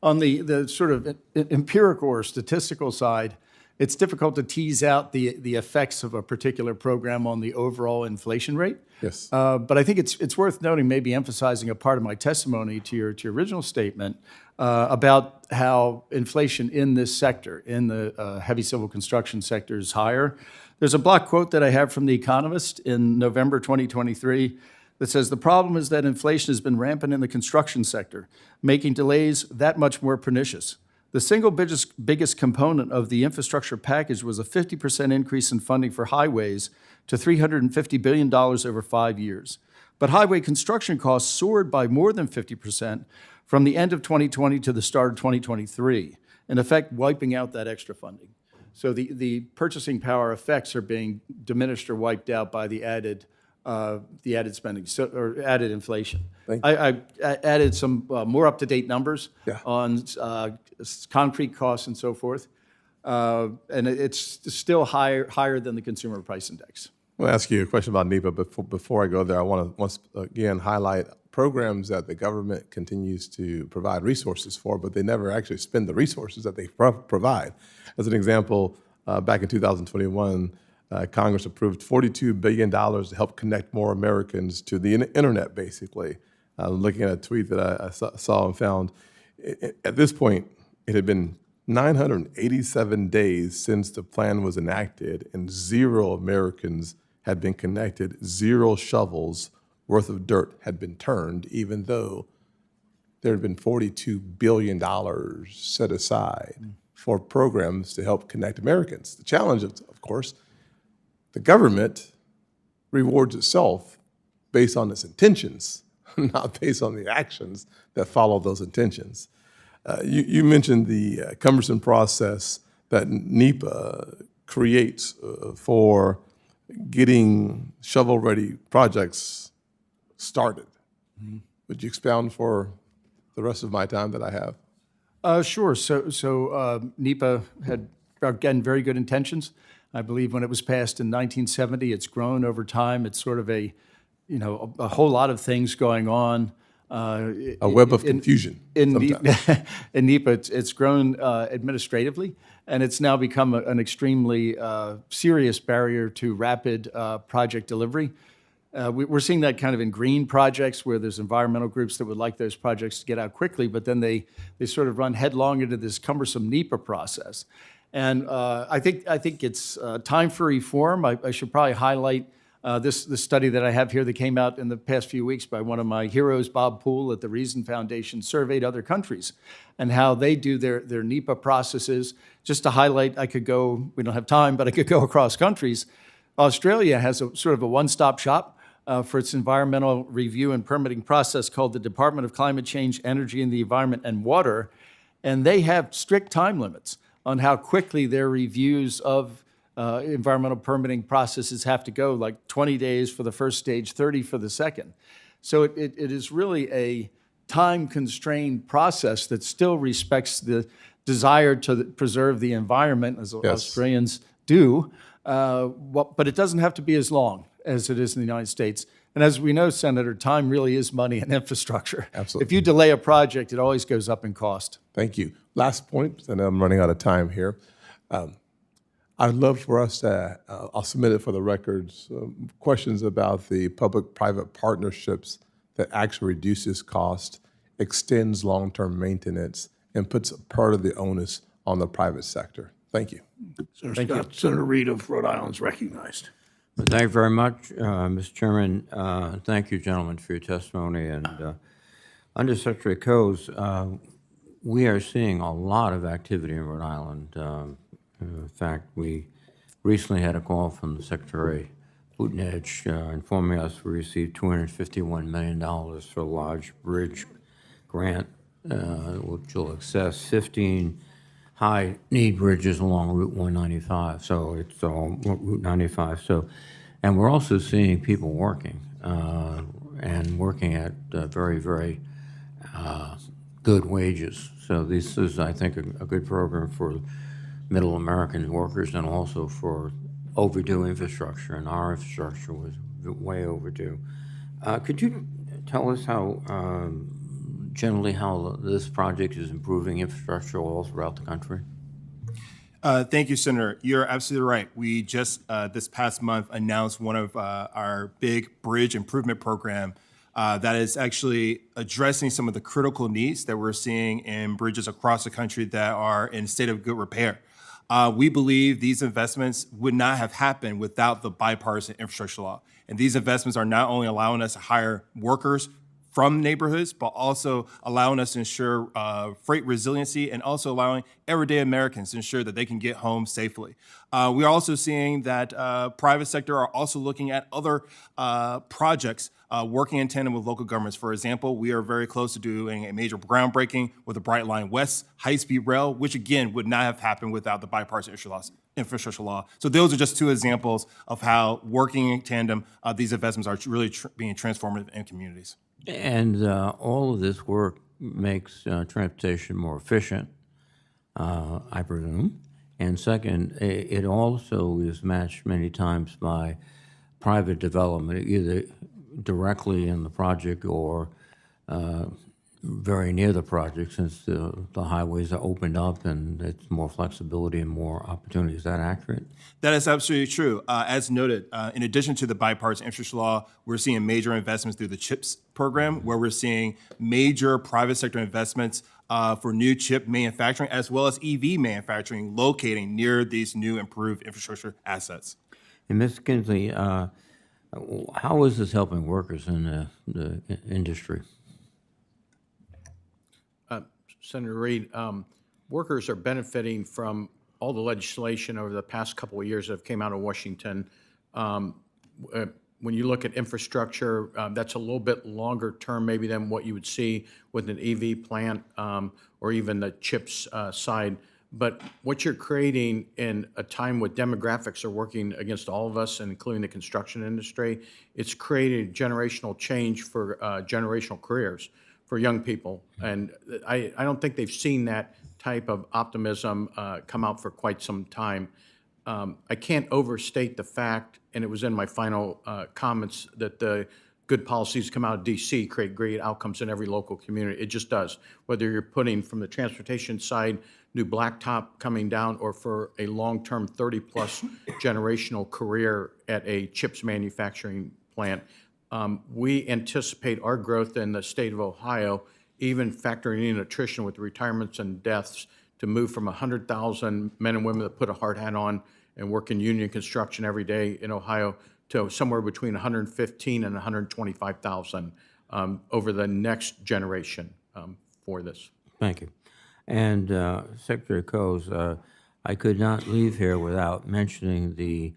On the sort of empirical or statistical side, it's difficult to tease out the effects of a particular program on the overall inflation rate. Yes. But I think it's worth noting, maybe emphasizing a part of my testimony to your original statement about how inflation in this sector, in the heavy civil construction sector, is higher. There's a block quote that I have from The Economist in November 2023 that says, "The problem is that inflation has been rampant in the construction sector, making delays that much more pernicious. The single biggest component of the infrastructure package was a 50% increase in funding for highways to $350 billion over 5 years. But highway construction costs soared by more than 50% from the end of 2020 to the start of 2023, in effect wiping out that extra funding." So the purchasing power effects are being diminished or wiped out by the added spending, or added inflation. I added some more up-to-date numbers on concrete costs and so forth, and it's still higher than the Consumer Price Index. I'll ask you a question about NEPA, but before I go there, I want to once again highlight programs that the government continues to provide resources for, but they never actually spend the resources that they provide. As an example, back in 2021, Congress approved $42 billion to help connect more Americans to the internet, basically. Looking at a tweet that I saw and found, at this point, it had been 987 days since the plan was enacted, and 0 Americans had been connected, 0 shovels worth of dirt had been turned, even though there had been $42 billion set aside for programs to help connect Americans. The challenge, of course, the government rewards itself based on its intentions, not based on the actions that follow those intentions. You mentioned the cumbersome process that NEPA creates for getting shovel-ready projects started. Mm-hmm. Would you expound for the rest of my time that I have? Sure. So NEPA had, again, very good intentions. I believe when it was passed in 1970, it's grown over time. It's sort of a whole lot of things going on. A web of confusion. In NEPA, it's grown administratively, and it's now become an extremely serious barrier to rapid project delivery. We're seeing that kind of in green projects where there's environmental groups that would like those projects to get out quickly, but then they sort of run headlong into this cumbersome NEPA process. And I think it's time for reform. I should probably highlight This study that I have here that came out in the past few weeks by one of my heroes, Bob Poole at the Reason Foundation, surveyed other countries and how they do their NEPA processes. Just to highlight, I could go, we don't have time, but I could go across countries. Australia has a sort of a one-stop shop for its environmental review and permitting process called the Department of Climate Change, Energy and the Environment and Water, and they have strict time limits on how quickly their reviews of environmental permitting processes have to go, like 20 days for the first stage, 30 for the second. So it is really a time-constrained process that still respects the desire to preserve the environment, as Australians do, but it doesn't have to be as long as it is in the United States. And as we know, Senator, time really is money in infrastructure. Absolutely. If you delay a project, it always goes up in cost. Thank you. Last point, and I'm running out of time here. I'd love for us to, I'll submit it for the records, questions about the public-private partnerships that actually reduces cost, extends long-term maintenance, and puts part of the onus on the private sector. Thank you. Senator Scott, Senator Reed of Rhode Island is recognized. Thank you very much, Mr. Chairman. Thank you, gentlemen, for your testimony. And Undersecretary Coes, we are seeing a lot of activity in Rhode Island. In fact, we recently had a call from the Secretary Buttigieg informing us we received $251 million for a large bridge grant, which will access 15 high-need bridges along Route 195. So it's Route 95. So, and we're also seeing people working and working at very, very good wages. So this is, I think, a good program for middle American workers and also for overdue infrastructure, and our infrastructure was way overdue. Could you tell us how, generally, how this project is improving infrastructure all throughout the country? Thank you, Senator. You're absolutely right. We just, this past month, announced one of our big bridge improvement program that is actually addressing some of the critical needs that we're seeing in bridges across the country that are in a state of good repair. We believe these investments would not have happened without the bipartisan infrastructure law. And these investments are not only allowing us to hire workers from neighborhoods, but also allowing us to ensure freight resiliency and also allowing everyday Americans to ensure that they can get home safely. We're also seeing that private sector are also looking at other projects working in tandem with local governments. For example, we are very close to doing a major groundbreaking with the Bright Line West high-speed rail, which again would not have happened without the bipartisan infrastructure law. So those are just two examples of how working in tandem, these investments are really being transformative in communities. And all of this work makes transportation more efficient, I presume. And second, it also is matched many times by private development, either directly in the project or very near the project, since the highways are opened up and it's more flexibility and more opportunity. Is that accurate? That is absolutely true. As noted, in addition to the bipartisan infrastructure law, we're seeing major investments through the CHIPS program, where we're seeing major private sector investments for new chip manufacturing, as well as EV manufacturing locating near these new improved infrastructure assets. And Ms. Knisley, how is this helping workers in the industry? Senator Reed, workers are benefiting from all the legislation over the past couple of years that have came out of Washington. When you look at infrastructure, that's a little bit longer term maybe than what you would see with an EV plant or even the CHIPS side. But what you're creating in a time when demographics are working against all of us, including the construction industry, it's created generational change for generational careers for young people. And I don't think they've seen that type of optimism come out for quite some time. I can't overstate the fact, and it was in my final comments, that the good policies come out of DC create great outcomes in every local community. It just does. Whether you're putting from the transportation side, new blacktop coming down, or for a long-term 30-plus generational career at a chips manufacturing plant. We anticipate our growth in the state of Ohio, even factoring in attrition with retirements and deaths, to move from 100,000 men and women that put a hard hat on and work in union construction every day in Ohio to somewhere between 115 and 125,000 over the next generation for this. Thank you. And Secretary Coes, I could not leave here without mentioning the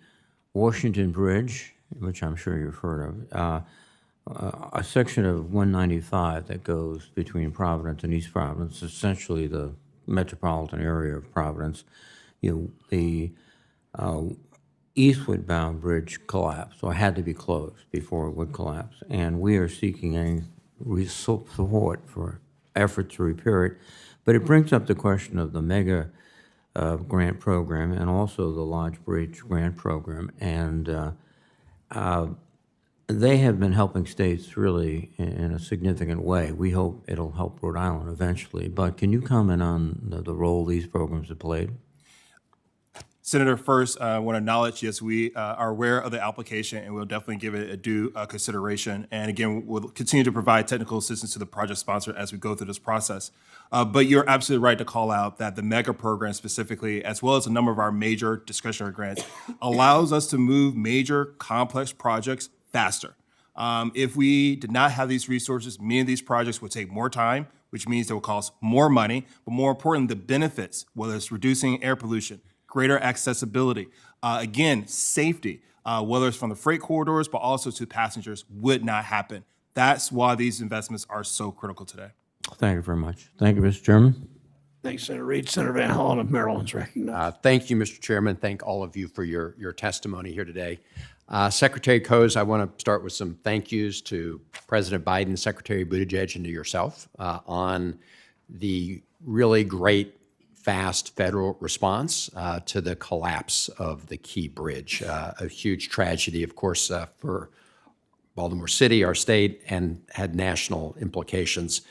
Washington Bridge, which I'm sure you've heard of, a section of 195 that goes between Providence and East Providence, essentially the metropolitan area of Providence. The eastward-bound bridge collapsed, or had to be closed before it would collapse, and we are seeking any support for effort to repair it. But it brings up the question of the mega grant program and also the large bridge grant program, and they have been helping states really in a significant way. We hope it'll help Rhode Island eventually, but can you comment on the role these programs have played? Senator, first, I want to acknowledge, yes, we are aware of the application and we'll definitely give it a due consideration. And again, we'll continue to provide technical assistance to the project sponsor as we go through this process. But you're absolutely right to call out that the MEGA program specifically, as well as a number of our major discretionary grants, allows us to move major complex projects faster. If we did not have these resources, many of these projects would take more time, which means they will cost more money, but more importantly, the benefits, whether it's reducing air pollution, greater accessibility, again, safety, whether it's from the freight corridors, but also to passengers, would not happen. That's why these investments are so critical today. Thank you very much. Thank you, Mr. Chairman. Thanks, Senator Reed. Senator Van Hollen of Maryland's recognized. Thank you, Mr. Chairman. Thank all of you for your testimony here today. Secretary Coes, I want to start with some thank yous to President Biden, Secretary Buttigieg, and to yourself on the really great, fast federal response to the collapse of the Key Bridge. A huge tragedy, of course, for Baltimore City, our state, and had national implications.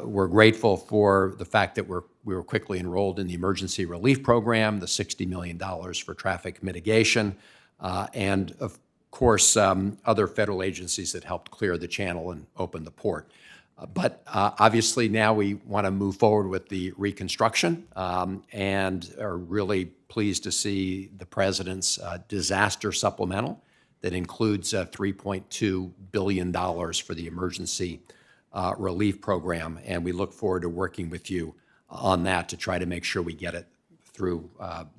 We're grateful for the fact that we were quickly enrolled in the emergency relief program, the $60 million for traffic mitigation, and of course, other federal agencies that helped clear the channel and open the port. But obviously now we want to move forward with the reconstruction and are really pleased to see the President's disaster supplemental that includes $3.2 billion for the emergency relief program. And we look forward to working with you on that to try to make sure we get it through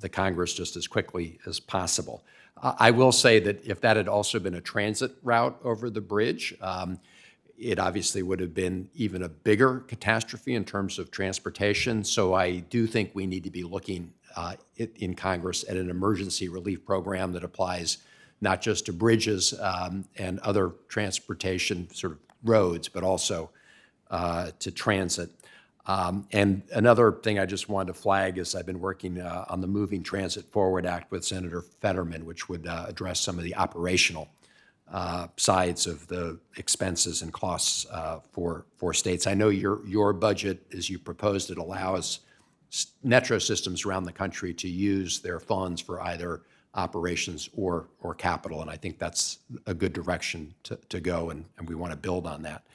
the Congress just as quickly as possible. I will say that if that had also been a transit route over the bridge, it obviously would have been even a bigger catastrophe in terms of transportation. So I do think we need to be looking in Congress at an emergency relief program that applies not just to bridges and other transportation sort of roads, but also to transit. And another thing I just wanted to flag is I've been working on the Moving Transit Forward Act with Senator Fetterman, which would address some of the operational sides of the expenses and costs for states. I know your budget, as you proposed it, allows metro systems around the country to use their funds for either operations or capital, and I think that's a good direction to go, and we want to build on that.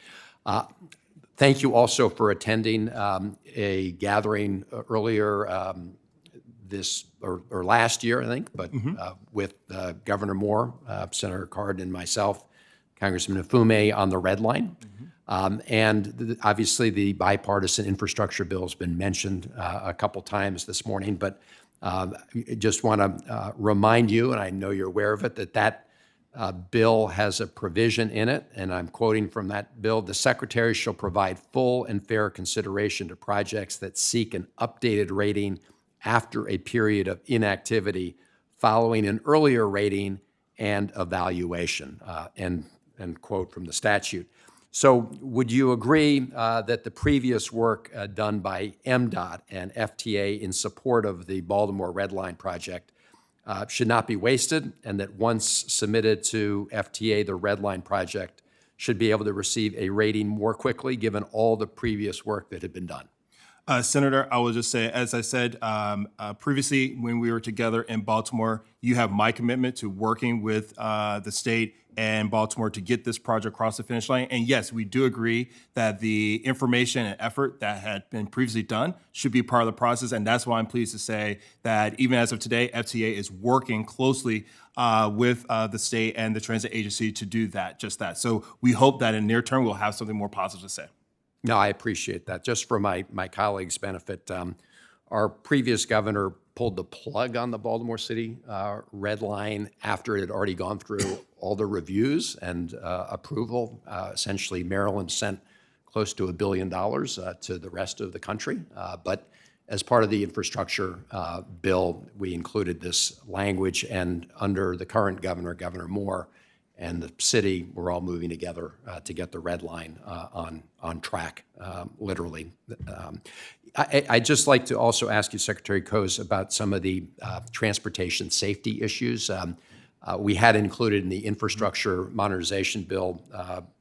Thank you also for attending a gathering earlier this or last year, I think, but with Governor Moore, Senator Cardin, and myself, Congressman Afume on the Red Line. And obviously the bipartisan infrastructure bill has been mentioned a couple times this morning, but just want to remind you, and I know you're aware of it, that bill has a provision in it, and I'm quoting from that bill: "The Secretary shall provide full and fair consideration to projects that seek an updated rating after a period of inactivity following an earlier rating and evaluation," end quote from the statute. So would you agree that the previous work done by MDOT and FTA in support of the Baltimore Red Line project should not be wasted, and that once submitted to FTA, the Red Line project should be able to receive a rating more quickly given all the previous work that had been done? Senator, I will just say, as I said previously when we were together in Baltimore, you have my commitment to working with the state and Baltimore to get this project across the finish line. And yes, we do agree that the information and effort that had been previously done should be part of the process. And that's why I'm pleased to say that even as of today, FTA is working closely with the state and the transit agency to do that, just that. So we hope that in near term, we'll have something more positive to say. No, I appreciate that. Just for my colleagues' benefit, our previous governor pulled the plug on the Baltimore City Red Line after it had already gone through all the reviews and approval. Essentially, Maryland sent close to $1 billion to the rest of the country. But as part of the infrastructure bill, we included this language, and under the current governor, Governor Moore, and the city, we're all moving together to get the red line on track, literally. I'd just like to also ask you, Secretary Coes, about some of the transportation safety issues. We had included in the infrastructure modernization bill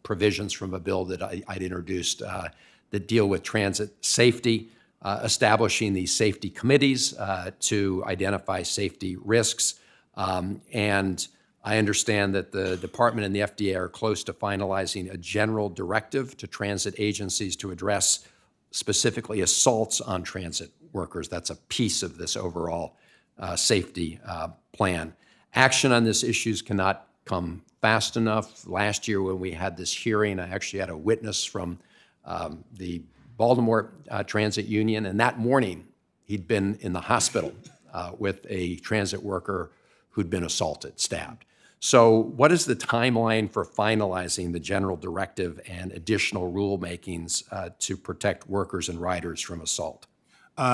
provisions from a bill that I'd introduced that deal with transit safety, establishing these safety committees to identify safety risks, and I understand that the department and the FDA are close to finalizing a general directive to transit agencies to address specifically assaults on transit workers. That's a piece of this overall safety plan. Action on these issues cannot come fast enough. Last year when we had this hearing, I actually had a witness from the Baltimore Transit Union, and that morning he'd been in the hospital with a transit worker who'd been assaulted, stabbed. So what is the timeline for finalizing the general directive and additional rulemakings to protect workers and riders from assault?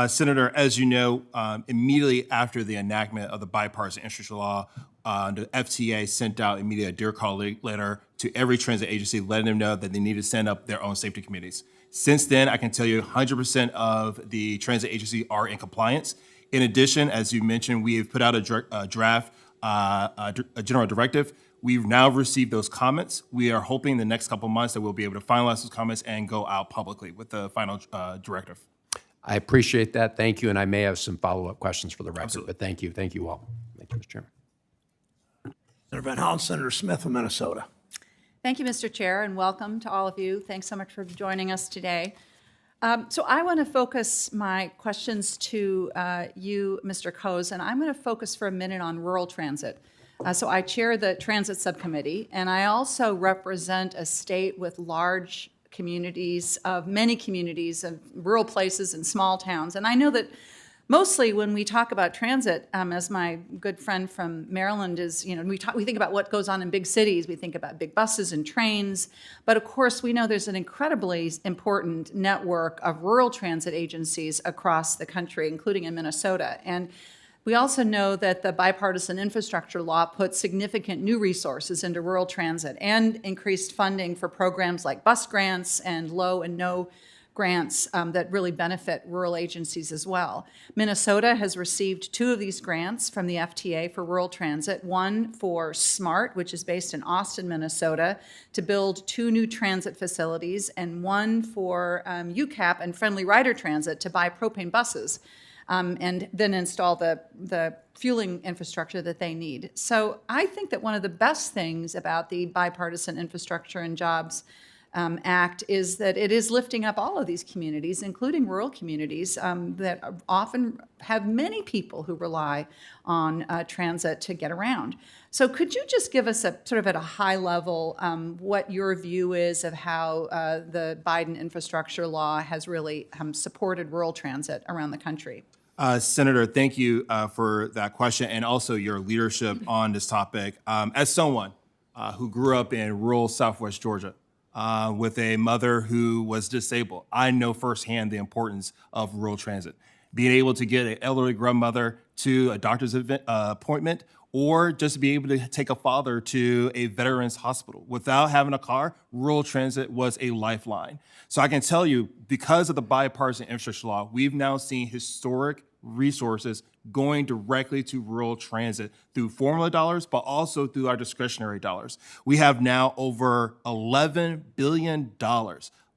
Senator, as you know, immediately after the enactment of the bipartisan infrastructure law, the FTA sent out immediately a Dear Colleague letter to every transit agency letting them know that they need to stand up their own safety committees. Since then, I can tell you 100% of the transit agency are in compliance. In addition, as you mentioned, we have put out a draft a general directive. We've now received those comments. We are hoping the next couple of months that we'll be able to finalize those comments and go out publicly with the final directive. I appreciate that. Thank you. And I may have some follow-up questions for the record, Absolutely. but thank you. Thank you all. Thank you, Mr. Chairman. Senator Van Hollen, Senator Smith of Minnesota. Thank you, Mr. Chair, and welcome to all of you. Thanks so much for joining us today. So I want to focus my questions to you, Mr. Coes, and I'm going to focus for a minute on rural transit. So I chair the Transit Subcommittee, and I also represent a state with large communities, many communities of rural places and small towns. And I know that mostly when we talk about transit, as my good friend from Maryland is, we think about what goes on in big cities. We think about big buses and trains. But of course, we know there's an incredibly important network of rural transit agencies across the country, including in Minnesota. And we also know that the bipartisan infrastructure law put significant new resources into rural transit and increased funding for programs like bus grants and low and no grants that really benefit rural agencies as well. Minnesota has received 2 of these grants from the FTA for rural transit, one for SMART, which is based in Austin, Minnesota, to build 2 new transit facilities, and one for UCAP and Friendly Rider Transit to buy propane buses and then install the fueling infrastructure that they need. So I think that one of the best things about the Bipartisan Infrastructure and Jobs Act is that it is lifting up all of these communities, including rural communities that often have many people who rely on transit to get around. So could you just give us a sort of at a high level what your view is of how the Biden infrastructure law has really supported rural transit around the country? Senator, thank you for that question and also your leadership on this topic. As someone who grew up in rural Southwest Georgia, with a mother who was disabled, I know firsthand the importance of rural transit. Being able to get an elderly grandmother to a doctor's appointment, or just to be able to take a father to a veterans hospital. Without having a car, rural transit was a lifeline. So I can tell you, because of the bipartisan infrastructure law, we've now seen historic resources going directly to rural transit through formula dollars, but also through our discretionary dollars. We have now over $11 billion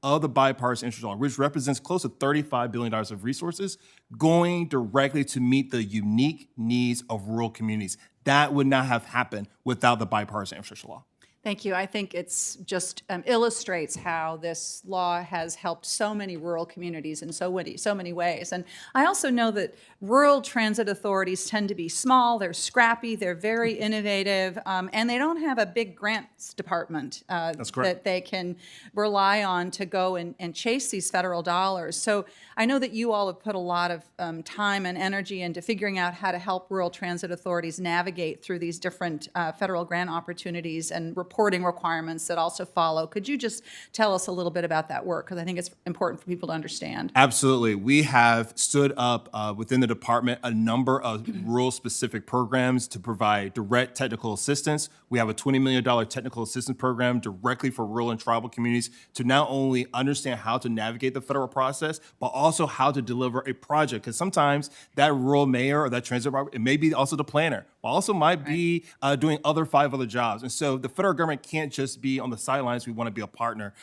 of the bipartisan infrastructure law, which represents close to $35 billion of resources going directly to meet the unique needs of rural communities. That would not have happened without the bipartisan infrastructure law. Thank you. I think it's just illustrates how this law has helped so many rural communities in so many ways. And I also know that rural transit authorities tend to be small, they're scrappy, they're very innovative, and they don't have a big grants department that they can rely on to go and chase these federal dollars. So I know that you all have put a lot of time and energy into figuring out how to help rural transit authorities navigate through these different federal grant opportunities and reporting requirements that also follow. Could you just tell us a little bit about that work? Because I think it's important for people to understand. Absolutely. We have stood up within the department a number of rural-specific programs to provide direct technical assistance. We have a $20 million technical assistance program directly for rural and tribal communities to not only understand how to navigate the federal process, but also how to deliver a project. Because sometimes that rural mayor or that transit operator, it may be also the planner, but also might be doing 5 other jobs. And so the federal government can't just be on the sidelines. We want to be a partner.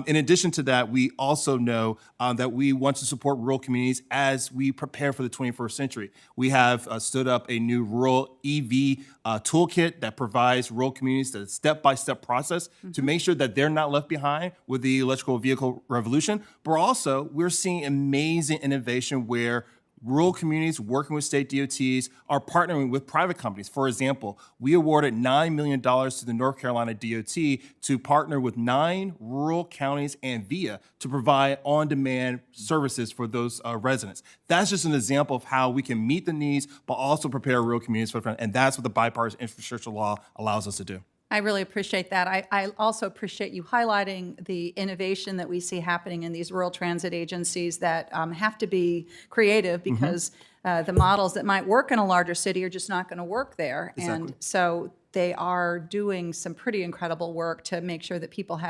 In addition to that, we also know that we want to support rural communities as we prepare for the 21st century. We have stood up a new rural EV toolkit that provides rural communities the step-by-step process to make sure that they're not left behind with the electrical vehicle revolution. But also, we're seeing amazing innovation where rural communities working with state DOTs are partnering with private companies. For example, we awarded $9 million to the North Carolina DOT to partner with 9 rural counties and VIA to provide on-demand services for those residents. That's just an example of how we can meet the needs, but also prepare rural communities for the front. And that's what the bipartisan infrastructure law allows us to do. I really appreciate that. I also appreciate you highlighting the innovation that we see happening in these rural transit agencies that have to be creative because the models that might work in a larger city are just not going to work there. Exactly. And so they are doing some pretty incredible work to make sure that people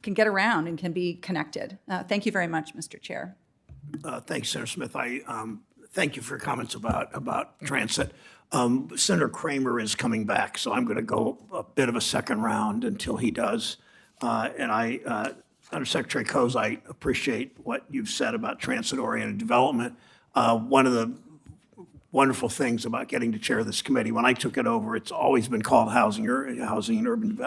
can get around and can be connected. Thank you very much, Mr. Chair. Thanks, Senator Smith. I thank you for your comments about transit. Senator Kramer is coming back, so I'm going to go a bit of a second round until he does. Under Secretary Coes, I appreciate what you've said about transit-oriented development. One of the wonderful things about getting to chair this committee, when I took it over, it's always been called Banking, Housing, and Urban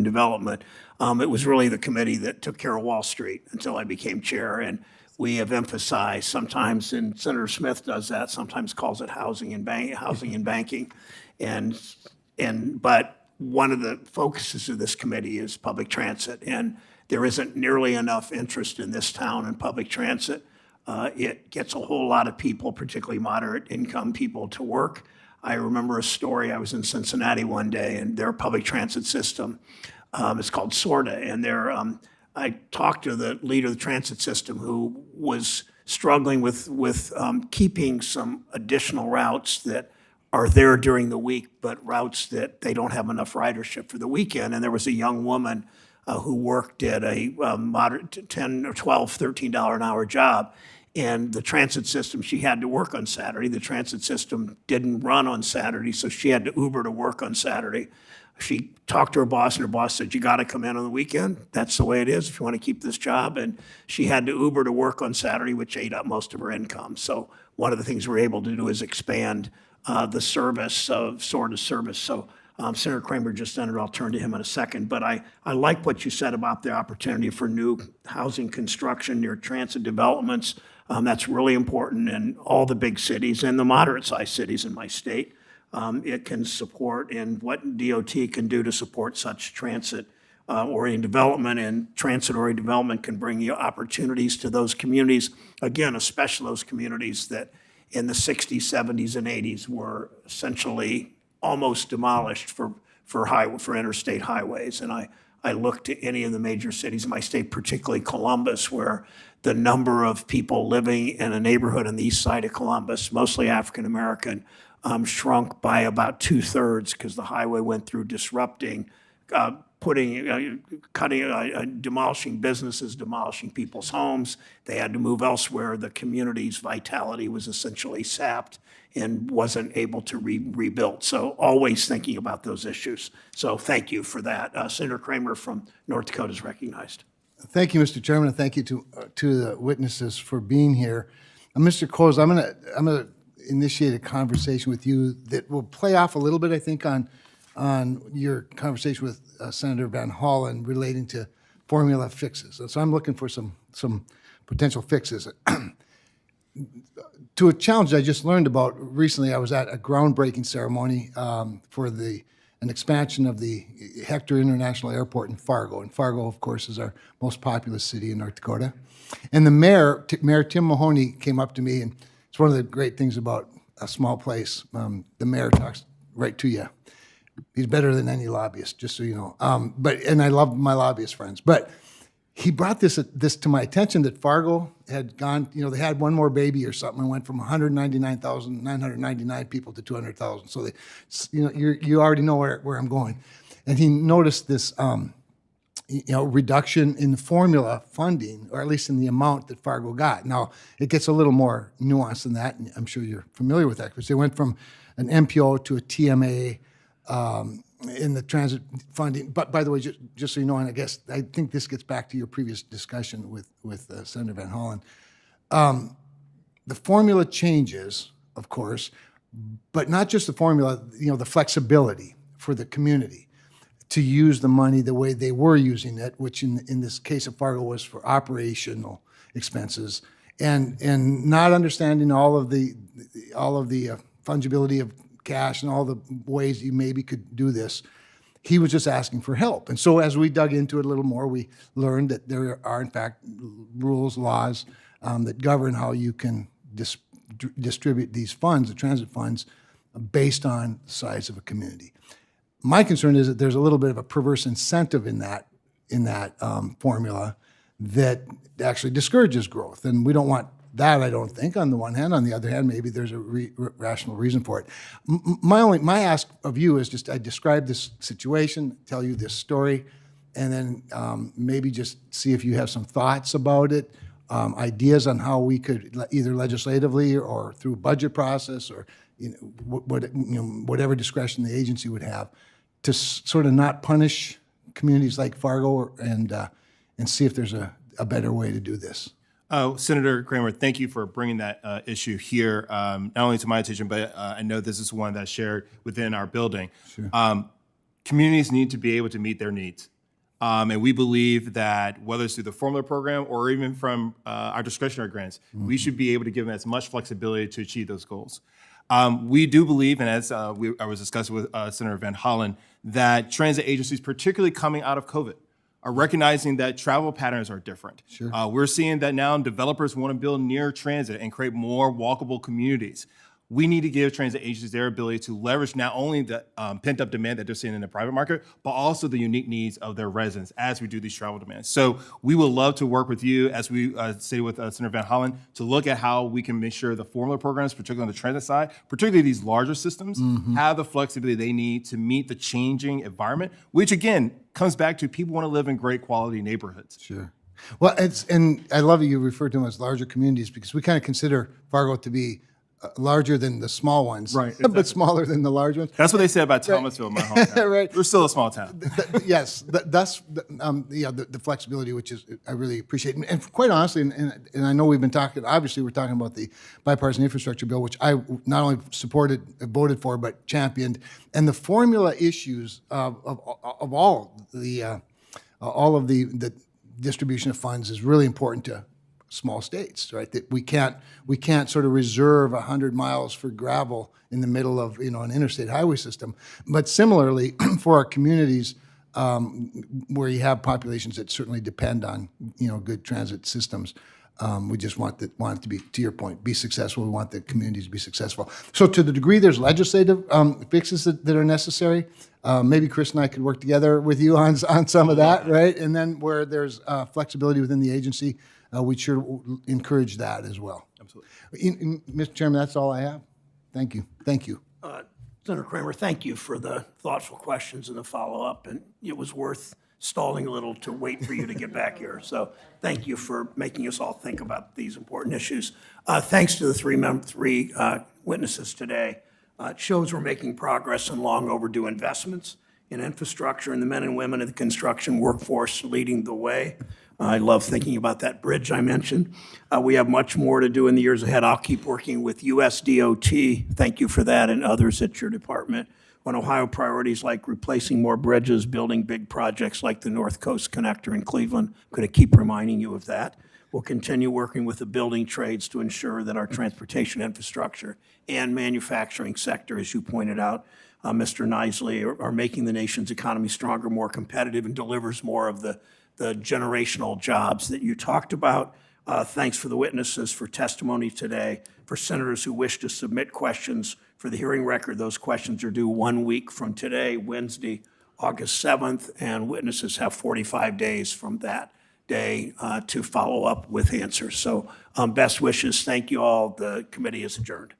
Development. It was really the committee that took care of Wall Street until I became chair, and we have emphasized sometimes, and Senator Smith does that, sometimes calls it housing and banking, but one of the focuses of this committee is public transit, and there isn't nearly enough interest in this town in public transit. It gets a whole lot of people, particularly moderate income people, to work. I remember a story. I was in Cincinnati one day, and their public transit system is called SORTA, and I talked to the leader of the transit system who was struggling with keeping some additional routes that are there during the week, but routes that they don't have enough ridership for the weekend. And there was a young woman who worked at a moderate $10 or $12, $13 an hour job. And the transit system, she had to work on Saturday. The transit system didn't run on Saturday, so she had to Uber to work on Saturday. She talked to her boss, and her boss said, "You got to come in on the weekend. That's the way it is if you want to keep this job." And she had to Uber to work on Saturday, which ate up most of her income. So one of the things we're able to do is expand the service of SORTA service. So Senator Kramer just done it. I'll turn to him in a second. But I like what you said about the opportunity for new housing construction near transit developments. That's really important in all the big cities and the moderate-sized cities in my state. It can support, and what DOT can do to support such transit-oriented development, and transit-oriented development can bring you opportunities to those communities, again, especially those communities that in the 60s, 70s, and 80s were essentially almost demolished for interstate highways. And I look to any of the major cities in my state, particularly Columbus, where the number of people living in a neighborhood on the east side of Columbus, mostly African-American, shrunk by about 2/3 because the highway went through disrupting, demolishing businesses, demolishing people's homes. They had to move elsewhere. The community's vitality was essentially sapped and wasn't able to rebuild. So always thinking about those issues. So thank you for that. Senator Kramer from North Dakota is recognized. Thank you, Mr. Chairman, and thank you to the witnesses for being here. Mr. Coes, I'm gonna initiate a conversation with you that will play off a little bit, I think, on on your conversation with Senator Van Hollen relating to formula fixes. And so I'm looking for some potential fixes. To a challenge I just learned about recently, I was at a groundbreaking ceremony for an expansion of the Hector International Airport in Fargo. And Fargo, of course, is our most populous city in North Dakota. And the mayor, Mayor Tim Mahoney, came up to me, and it's one of the great things about a small place. The mayor talks right to you. He's better than any lobbyist, just so you know. And I love my lobbyist friends. But he brought this to my attention that Fargo had gone, they had one more baby or something and went from 199,999 people to 200,000. So you already know where I'm going. And he noticed this, reduction in the formula funding, or at least in the amount that Fargo got. Now, it gets a little more nuanced than that, and I'm sure you're familiar with that, because they went from an MPO to a TMA, in the transit funding. But by the way, just so you know, and I think this gets back to your previous discussion with Senator Van Hollen. The formula changes, of course, but not just the formula, the flexibility for the community to use the money the way they were using it, which in this case of Fargo was for operational expenses, and not understanding all of the fungibility of cash and all the ways you maybe could do this. He was just asking for help. And so as we dug into it a little more, we learned that there are, in fact, rules, laws that govern how you can distribute these funds, the transit funds, based on the size of a community. My concern is that there's a little bit of a perverse incentive in that formula that actually discourages growth. And we don't want that, I don't think, on the one hand. On the other hand, maybe there's a rational reason for it. My ask of you is just I describe this situation, tell you this story, and then maybe just see if you have some thoughts about it, ideas on how we could either legislatively or through budget process or whatever discretion the agency would have to sort of not punish communities like Fargo and see if there's a better way to do this. Senator Kramer, thank you for bringing that issue here, not only to my attention, but I know this is one that's shared within our building. Sure. Communities need to be able to meet their needs. And we believe that whether it's through the formula program or even from our discretionary grants, we should be able to give them as much flexibility to achieve those goals. We do believe, and as I was discussing with Senator Van Hollen, that transit agencies, particularly coming out of COVID, are recognizing that travel patterns are different. Sure. We're seeing that now developers want to build near transit and create more walkable communities. We need to give transit agencies their ability to leverage not only the pent-up demand that they're seeing in the private market, but also the unique needs of their residents as we do these travel demands. So we would love to work with you, as we stated with Senator Van Hollen, to look at how we can make sure the formula programs, particularly on the transit side, particularly these larger systems, have the flexibility they need to meet the changing environment, which again comes back to people want to live in great quality neighborhoods. Sure. Well, and I love that you refer to them as larger communities, because we kind of consider Fargo to be larger than the small ones, right? Exactly. But smaller than the large ones. That's what they say about Thomasville, my hometown. Right. We're still a small town. Yes, that's the flexibility, which is I really appreciate. And quite honestly, and I know we've been talking. Obviously, we're talking about the bipartisan infrastructure bill, which I not only supported, voted for, but championed. And the formula issues of all of the distribution of funds is really important to small states, right? That we can't sort of reserve 100 miles for gravel in the middle of an interstate highway system. But similarly, for our communities where you have populations that certainly depend on good transit systems, we just want it to be, to your point, be successful. We want the communities to be successful. So to the degree there's legislative fixes that are necessary, maybe Chris and I could work together with you on some of that, right? And then where there's flexibility within the agency, we should encourage that as well. Absolutely. Mr. Chairman, that's all I have. Thank you. Thank you. Senator Kramer, thank you for the thoughtful questions and the follow-up, and it was worth stalling a little to wait for you to get back here. So thank you for making us all think about these important issues. Thanks to the three witnesses today. It shows we're making progress in long overdue investments in infrastructure and the men and women in the construction workforce leading the way. I love thinking about that bridge I mentioned. We have much more to do in the years ahead. I'll keep working with USDOT. Thank you for that, and others at your department on Ohio priorities like replacing more bridges, building big projects like the North Coast Connector in Cleveland. I'm going to keep reminding you of that. We'll continue working with the building trades to ensure that our transportation infrastructure and manufacturing sector, as you pointed out, Mr. Knisley, are making the nation's economy stronger, more competitive, and delivers more of the generational jobs that you talked about. Thanks for the witnesses for testimony today. For senators who wish to submit questions for the hearing record, those questions are due 1 week from today, Wednesday, August 7th, and witnesses have 45 days from that day to follow up with answers. So best wishes. Thank you all. The committee is adjourned.